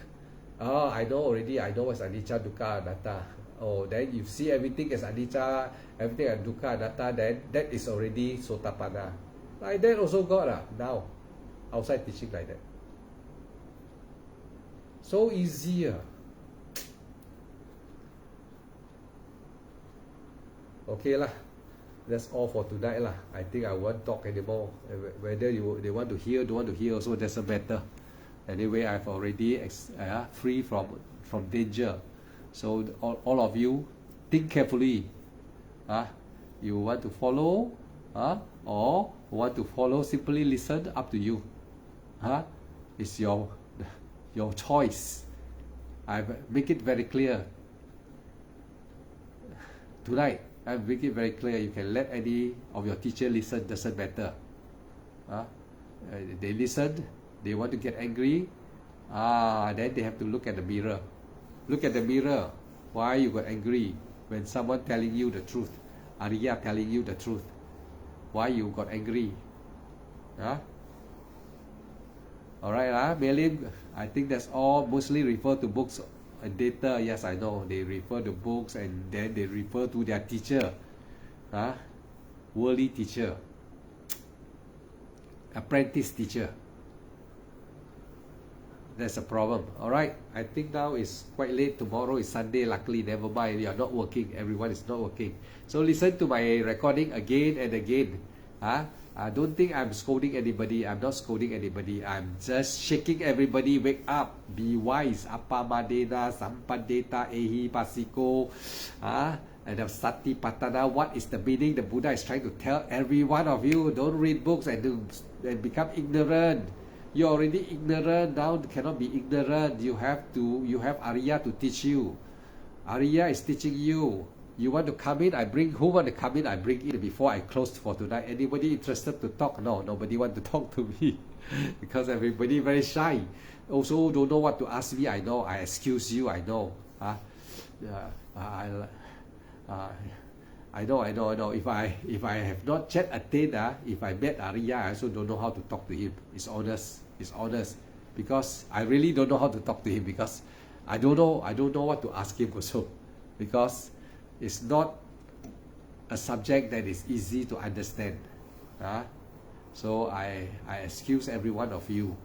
Speaker 1: oh, I know already. I know what's anicca, dukkha, anatta. Oh, then you see everything as anicca, everything as dukkha, anatta. Then that is already sotapanna. Like that also got now, outside teaching like that. So easier. Okay lah, that's all for tonight lah. I think I won't talk anymore. Whether they want to hear, don't want to hear also doesn't matter. Anyway, I've already free from danger. So all of you think carefully. You want to follow, or want to follow, simply listen, up to you. It's your choice. I make it very clear tonight. I make it very clear. You can let any of your teacher listen, doesn't matter. They listen, they want to get angry, then they have to look at the mirror. Look at the mirror. Why you got angry when someone telling you the truth? Ariya telling you the truth. Why you got angry? Alright, Melim, I think that's all. Mostly refer to books and data. Yes, I know. They refer to books and then they refer to their teacher. Worldly teacher. Apprentice teacher. That's a problem. Alright, I think now it's quite late. Tomorrow is Sunday. Luckily, never mind. We are not working. Everyone is not working. So listen to my recording again and again. I don't think I'm scolding anybody. I'm not scolding anybody. I'm just shaking everybody. Wake up. Be wise. Appamadena, sampadeta, ehi pasiko. And the sati patana. What is the meaning? The Buddha is trying to tell every one of you. Don't read books and become ignorant. You're already ignorant. Now cannot be ignorant. You have Ariya to teach you. Ariya is teaching you. You want to come in, I bring. Who want to come in, I bring in before I close for tonight. Anybody interested to talk? No, nobody want to talk to me because everybody very shy. Also don't know what to ask me. I know. I excuse you. I know. I know. If I have not yet attained, if I met Ariya, I also don't know how to talk to him. It's honest. Because I really don't know how to talk to him because I don't know what to ask him also. Because it's not a subject that is easy to understand. So I excuse every one of you.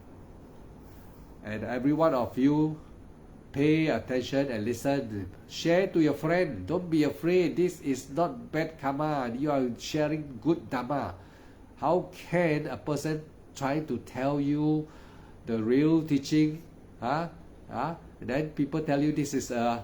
Speaker 1: And every one of you pay attention and listen. Share to your friend. Don't be afraid. This is not bad karma. You are sharing good dhamma. How can a person try to tell you the real teaching? And then people tell you this is a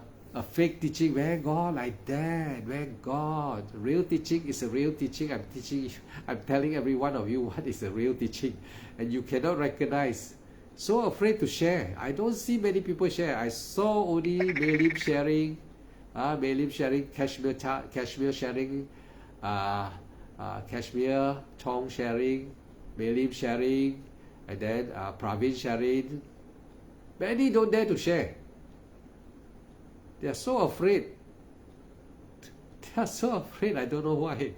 Speaker 1: fake teaching. Where God like that? Where God? Real teaching is a real teaching. I'm telling every one of you what is a real teaching. And you cannot recognize. So afraid to share. I don't see many people share. I saw only Melim sharing, Kashmir sharing, Kashmir, Chong sharing, Melim sharing, and then Praveen sharing. Many don't dare to share. They are so afraid. I don't know why.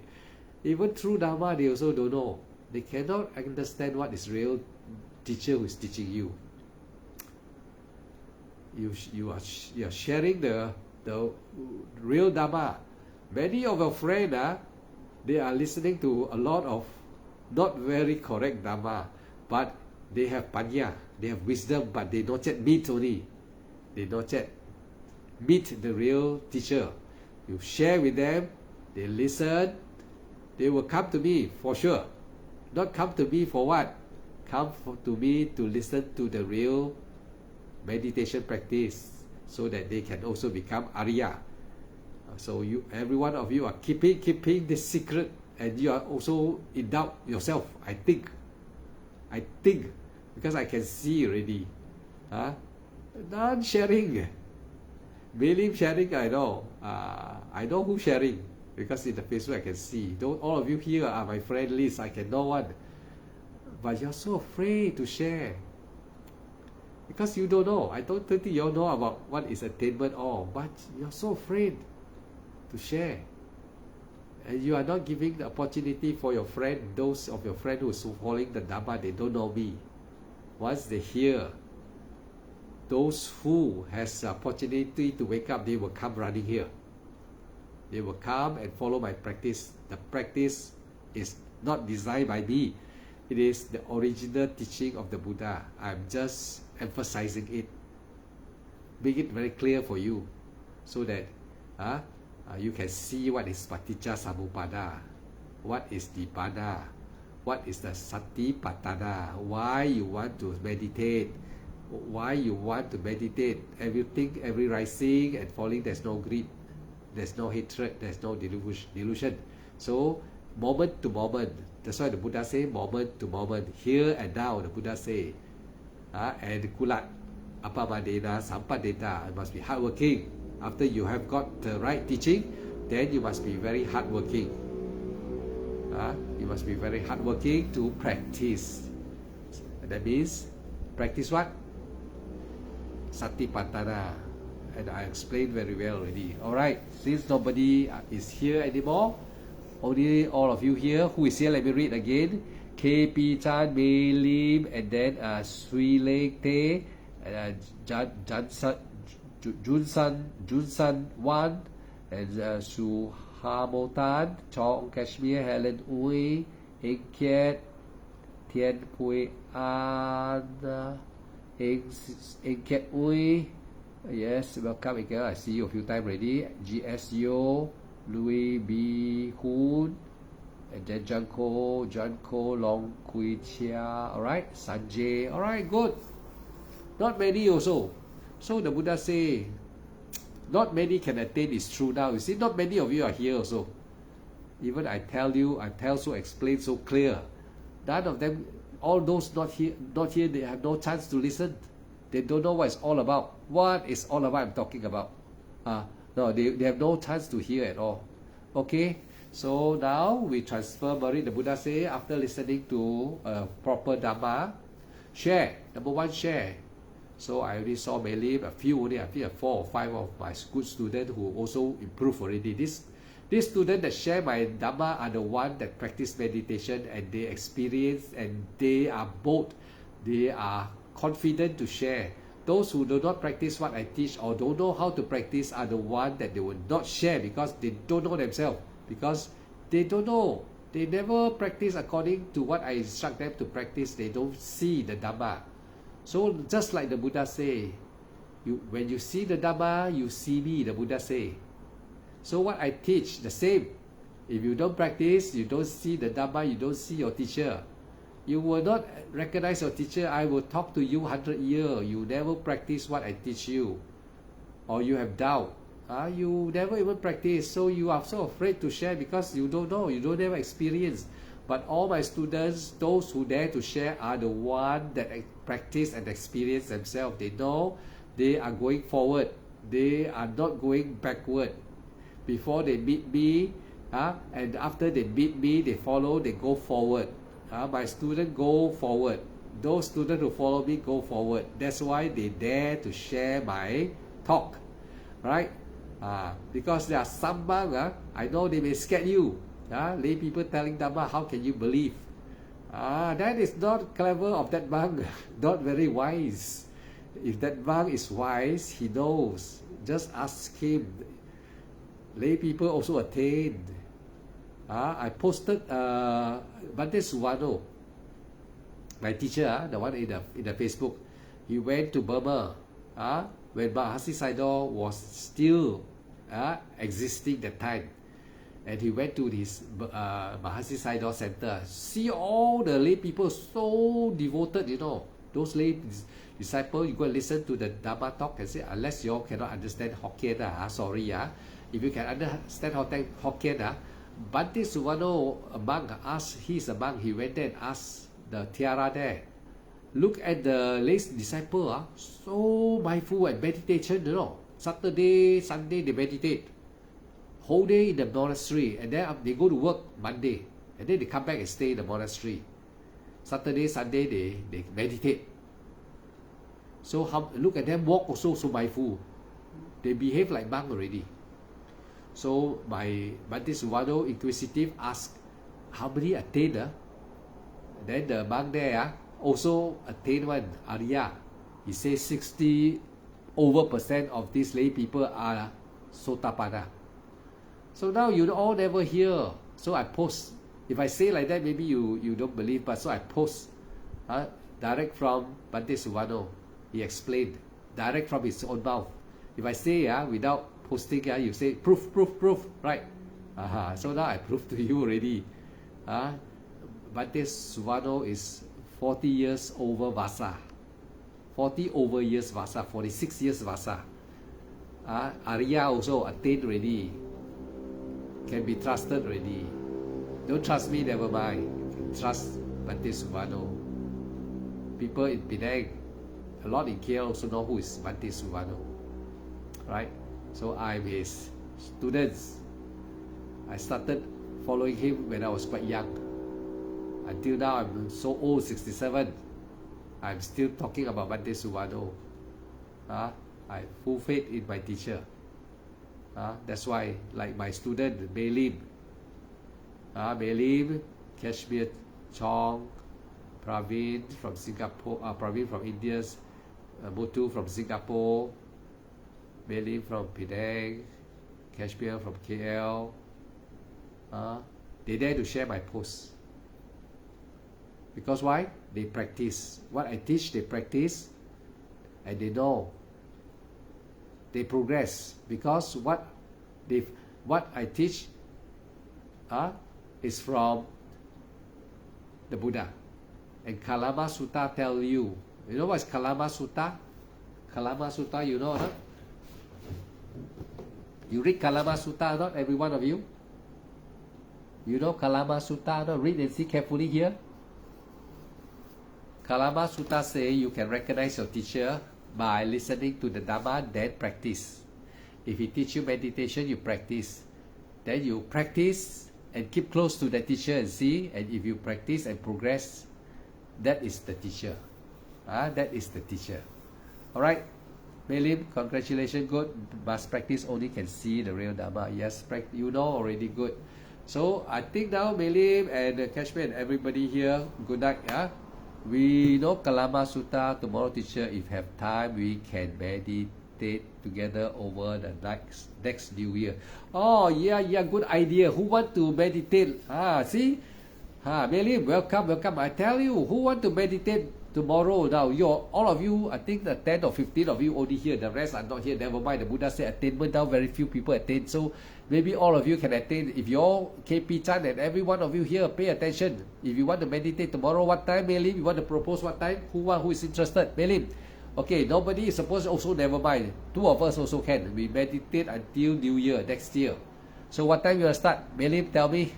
Speaker 1: Even through Dharma, they also don't know. They cannot understand what is real teacher who is teaching you. You are sharing the real Dharma. Many of your friends, they are listening to a lot of not very correct Dharma, but they have panya, they have wisdom, but they not yet meet only. They not yet meet the real teacher. You share with them, they listen, they will come to me for sure. Not come to me for what? Come to me to listen to the real meditation practice so that they can also become Ariya. So every one of you are keeping this secret and you are also in doubt yourself. I think, because I can see already. None sharing. Believe sharing, I know. I know who sharing because in the Facebook I can see. Don't all of you here are my friend list. I can know one, but you're so afraid to share because you don't know. I don't think you all know about what is attainment all, but you're so afraid to share. And you are not giving the opportunity for your friend, those of your friend who is following the Dhamma, they don't know me. Once they hear, those who has the opportunity to wake up, they will come running here. They will come and follow my practice. The practice is not designed by me. It is the original teaching of the Buddha. I'm just emphasizing it. Make it very clear for you so that you can see what is Paticca Samuppada, what is Nibbana, what is the Satipatthana, why you want to meditate, everything, every rising and falling, there's no greed, there's no hatred, there's no delusion. So moment to moment, that's why the Buddha say moment to moment, here and now, the Buddha say, and kulat apamadena sampadeta, it must be hardworking. After you have got the right teaching, then you must be very hardworking. You must be very hardworking to practice. That means, practice what? Satipatthana. And I explained very well already. Alright, since nobody is here anymore, only all of you here. Who is here? Let me read again. KP Chan, Mei Lim, and then Sri Lek Te, Junsan Wan, and Su Hamotan, Chong Kashmir, Helen Uy, Eng Kiet, Tien Pui An, Eng Kiet Uy. Yes, welcome again. I see you a few times already. GS Yo, Louis B. Hoon, and then Janko Long Kui Chia. Alright, Sanjay. Alright, good. Not many also. So the Buddha say, not many can attain is true now. You see, not many of you are here also. Even I so explain so clear. None of them, all those not here, they have no chance to listen. They don't know what it's all about. What is all about I'm talking about. No, they have no chance to hear at all. Okay, so now we transfer Marie. The Buddha say, after listening to proper Dhamma, share. Number one, share. So I already saw Mei Lim, a few only, I think 4 or 5 of my good students who also improved already. These students that share my Dhamma are the ones that practice meditation and they experience and they are bold. They are confident to share. Those who do not practice what I teach or don't know how to practice are the ones that they will not share because they don't know themselves. Because they don't know. They never practice according to what I instruct them to practice. They don't see the Dhamma. So just like the Buddha say, when you see the Dhamma, you see me, the Buddha say. So what I teach, the same. If you don't practice, you don't see the Dhamma, you don't see your teacher. You will not recognize your teacher. I will talk to you 100 years. You never practice what I teach you. Or you have doubt. You never even practice. So you are so afraid to share because you don't know. You don't have experience. But all my students, those who dare to share, are the ones that practice and experience themselves. They know they are going forward. They are not going backward. Before they meet me, and after they meet me, they follow, they go forward. My students go forward. Those students who follow me go forward. That's why they dare to share my talk. Right? Because there are some monks, I know they may scare you. Lay people telling Dhamma, how can you believe? That is not clever of that monk, not very wise. If that monk is wise, he knows. Just ask him. Lay people also attain. I posted Bhante Suwano, my teacher, the one in the Facebook. He went to Burma when Mahasi Sayadaw was still existing that time. And he went to his Mahasi Sayadaw Center. See all the lay people so devoted, Those lay disciples, you go and listen to the Dhamma talk and say, unless you all cannot understand Hokkien, sorry. If you can understand Hokkien, Bhante Suvano, a monk, asked, he's a monk, he went there and asked the Tiara there, look at the lay disciple, so mindful and meditation, you know. Saturday, Sunday, they meditate. Whole day in the monastery, and then they go to work Monday, and then they come back and stay in the monastery. Saturday, Sunday, they meditate. So look at them walk also so mindful. They behave like monk already. So my Bhante Suvano, inquisitive, asked, how many attained? Then the monk there also attained one, Arya. He says 60% of these lay people are Sotapanna. So now you all never hear. So I post. If I say like that, maybe you don't believe, but so I post direct from Bhante Suvano. He explained, direct from his own mouth. If I say without posting, you say proof, right? So now I proved to you already. Bhante Suvano is 40 years over Vasa. 40 over years Vasa, 46 years Vasa. Arya also attained already. Can be trusted already. Don't trust me, never mind. Trust Bhante Suvano. People in Penang, a lot in KL also know who is Bhante Suvano. Right? So I'm his students. I started following him when I was quite young. Until now I'm so old, 67. I'm still talking about Bhante Suvano. I have full faith in my teacher. That's why, like my student, Melim, Kashmir Chong, Praveen from Singapore, Praveen from India, Mutu from Singapore, Melim from Penang, Kashmir from KL. They dare to share my posts. Because why? They practice. What I teach, they practice, and they know. They progress because what I teach is from the Buddha. And Kalama Sutta tell you. You know what is Kalama Sutta? Kalama Sutta, you know, huh? You read Kalama Sutta, not every one of you? You know Kalama Sutta, no? Read and see carefully here. Kalama Sutta say you can recognize your teacher by listening to the Dhamma, then practice. If he teach you meditation, you practice. Then you practice and keep close to the teacher and see. And if you practice and progress, that is the teacher. That is the teacher. Alright, Melim, congratulations, good. Must practice only can see the real Dhamma. Yes, you know already, good. So I think now Melim and Kashmir and everybody here, good night. We know Kalama Sutta. Tomorrow, teacher, if have time, we can meditate together over the next New Year. Oh, yeah, good idea. Who want to meditate? See? Melim, welcome. I tell you, who want to meditate tomorrow? Now, all of you, I think the 10 or 15 of you only here. The rest are not here. Never mind. The Buddha said attainment now, very few people attain. So maybe all of you can attain. If you're KP Chan and every one of you here, pay attention. If you want to meditate tomorrow, what time, Melim? You want to propose what time? Who is interested? Melim. Okay, nobody is supposed to also, never mind. 2 of us also can. We meditate until New Year, next year. So what time you will start? Melim, tell me.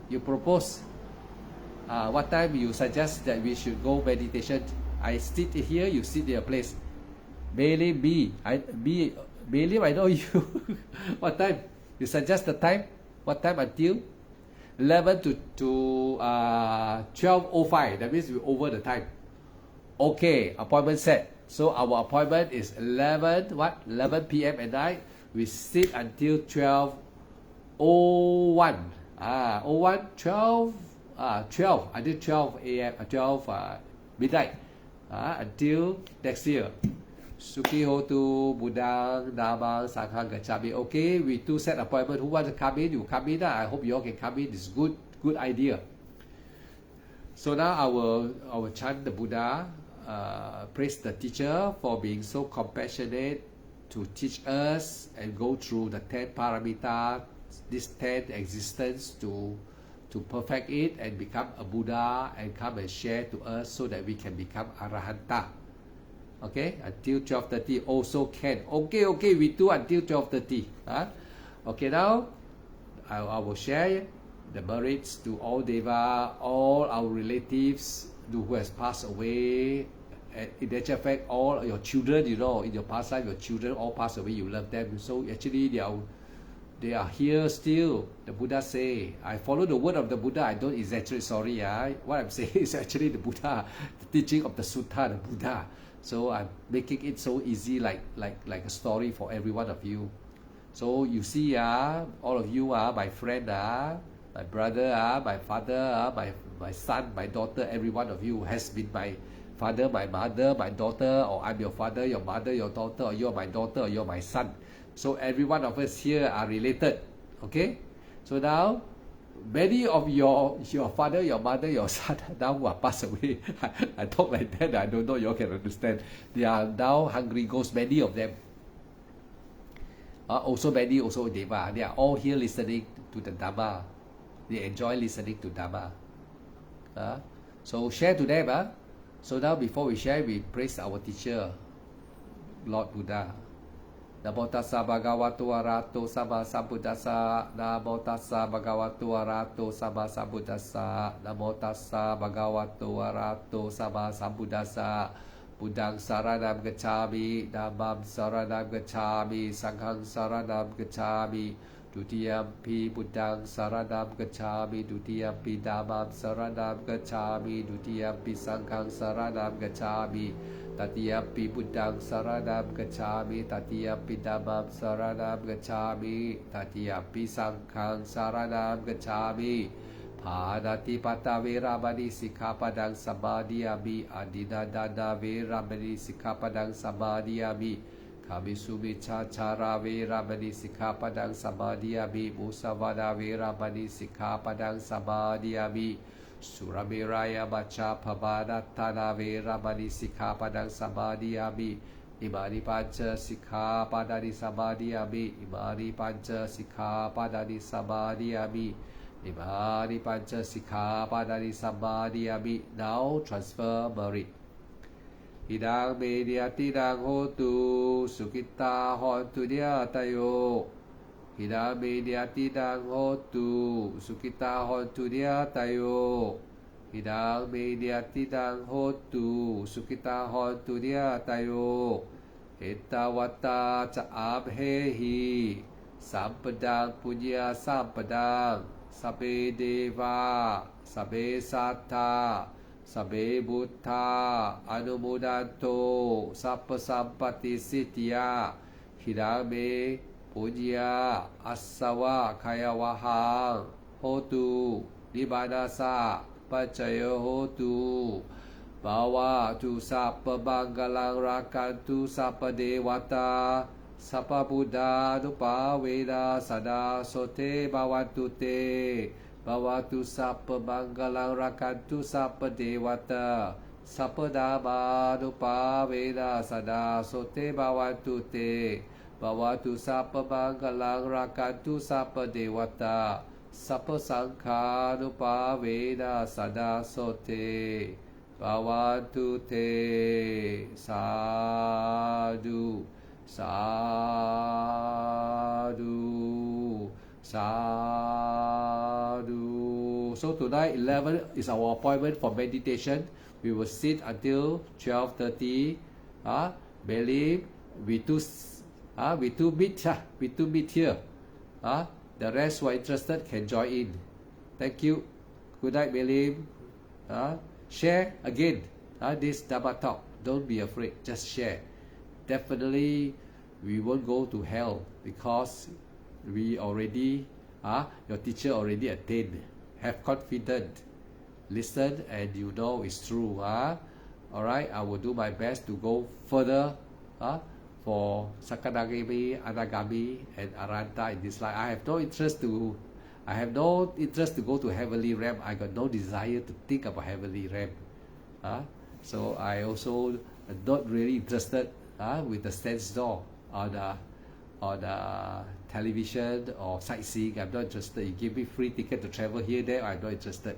Speaker 1: You propose. What time you suggest that we should go meditation? I sit here, you sit in your place. Melim, Melim, I know you. What time? You suggest the time? What time until? 11 to 12:05. That means we over the time. Okay, appointment set. So our appointment is 11 p.m. at night. We sit until 12:01. 12 until 12 a.m. 12 midnight. Until next year. Suki Hotu, Buddhang, Namang, Sanghang, Gacchami. Okay, we 2 set appointment. Who want to come in? You come in. I hope you all can come in. It's good idea. So now I will chant the Buddha, praise the teacher for being so compassionate to teach us and go through the 10 paramita, this 10 existence to perfect it and become a Buddha and come and share to us so that we can become Arahanta. Okay, until 12:30 also can. Okay, we do until 12:30. Okay, now I will share the merits to all Deva, all our relatives who has passed away. In actual fact, all your children, you know, in your past life, your children all passed away, you love them. So actually they are here still. The Buddha say, I follow the word of the Buddha, I don't exaggerate, sorry. What I'm saying is actually the Buddha, the teaching of the Sutta, the Buddha. So I'm making it so easy like a story for every one of you. So you see, all of you, my friend, my brother, my father, my son, my daughter, every one of you has been my father, my mother, my daughter, or I'm your father, your mother, your daughter, or you're my daughter, or you're my son. So every one of us here are related. Okay? So now, many of your father, your mother, your son now who are passed away, I talk like that, I don't know you all can understand. They are now hungry ghosts, many of them. Also many, also Deva. They are all here listening to the Dhamma. They enjoy listening to Dhamma. So share to them. So now before we share, we praise our teacher, Lord Buddha. Namo tassa bhagavato arahato sama sambuddhassa. Namo tassa bhagavato arahato sama sambuddhassa. Namo tassa bhagavato arahato sama sambuddhassa. Buddhang saranam gacchami, Dhammam saranam gacchami, Sanghang saranam gacchami. Dutiyampi Buddhang saranam gacchami, Dutiyampi Dhammam saranam gacchami, Dutiyampi Sanghang saranam gacchami. Tatiyampi Buddhang saranam gacchami, Tatiyampi Dhammam saranam gacchami, Tatiyampi Sanghang saranam gacchami. Panati pata veramani sikkhapadang samadhiyami, adinadana veramani sikkhapadang samadhiyami, kamisumichachara veramani sikkhapadang samadhiyami, musavada veramani sikkhapadang samadhiyami, suramiraya macha pabadattana veramani sikkhapadang samadhiyami. Imani pancha sikkhapadani samadhiyami, imani pancha sikkhapadani samadhiyami. Imani pancha sikkhapadani samadhiyami. Now transfer merit. Idang mediatidang hotu sukita hontu nyatayo. Idang mediatidang hotu sukita hontu nyatayo. Idang mediatidang hotu sukita hontu nyatayo. Etawata ca abhehi sampadang punya sampadang. Sabe Deva, Sabe Satta, Sabe Buddha, Anumodanto, Sappa Sampati Sitya, Hidame, Punya, Asawa, Kayawahang, Hotu, Nibanasa, Pacaya Hotu, Bawa tu Sappa Banggalang Rakantu Sappa Dewata, Sapa Buddha Nupa Veda Sada Sote Bhavantu Te Bhavatu Sapa Manggalang Rakantu Sapa Dewata Sapa Dhamma Nupa Veda Sada Sote Bhavantu Te Bhavatu Sapa Manggalang Rakantu Sapa Dewata Sapa Sangha Nupa Veda Sada Sote Bhavantu Te. Sadhu Sadhu, sadhu. So tonight 11 is our appointment for meditation. We will sit until 12:30. Melim, we two meet here. The rest who are interested can join in. Thank you. Good night, Melim. Share again. This Dhamma talk. Don't be afraid. Just share. Definitely we won't go to hell because we already your teacher already attained. Have confidence, listen, and you know it's true. Alright, I will do my best to go further for Sakadagami, Anagami, and Arhanta in this life. I have no interest to go to heavenly realm. I got no desire to think about heavenly realm. So I also am not really interested with the sense door on the television or sightseeing. I'm not interested. You give me free ticket to travel here, there, I'm not interested.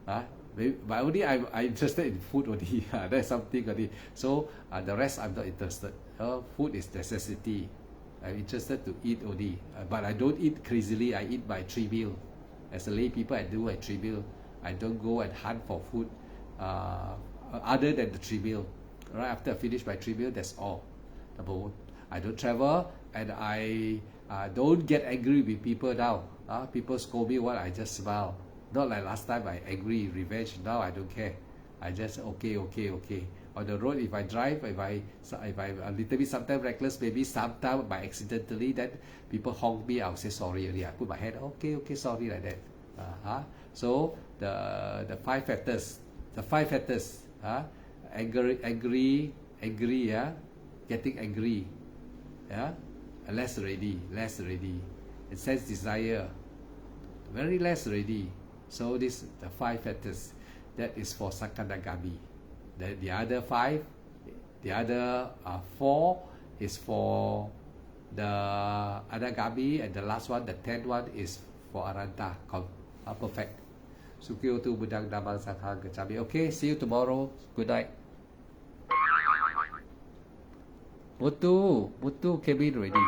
Speaker 1: But only I'm interested in food only. That's something only. So the rest I'm not interested. Food is necessity. I'm interested to eat only. But I don't eat crazily. I eat my 3 meals. As a lay people, I do a 3 meal. I don't go and hunt for food other than the 3 meal. Right after I finish my 3 meal, that's all. Number one, I don't travel, and I don't get angry with people now. People scold me, what, I just smile. Not like last time I angry, revenge. Now I don't care. I just okay. On the road, if I drive, if I'm a little bit sometimes reckless, maybe sometimes by accidentally, then people honk me, I'll say sorry already. I put my hand, okay, sorry, like that. So the five factors, angry, getting angry, less ready, and sense desire, very less ready. So this the 5 factors. That is for Sakadagami. The other 5, the other 4 is for the Anagami, and the last one, the 10th one, is for Aranta. Perfect. Sukyotu Budang Damang Sanghang Gacchami. Okay, see you tomorrow. Good night. Mutu came in already.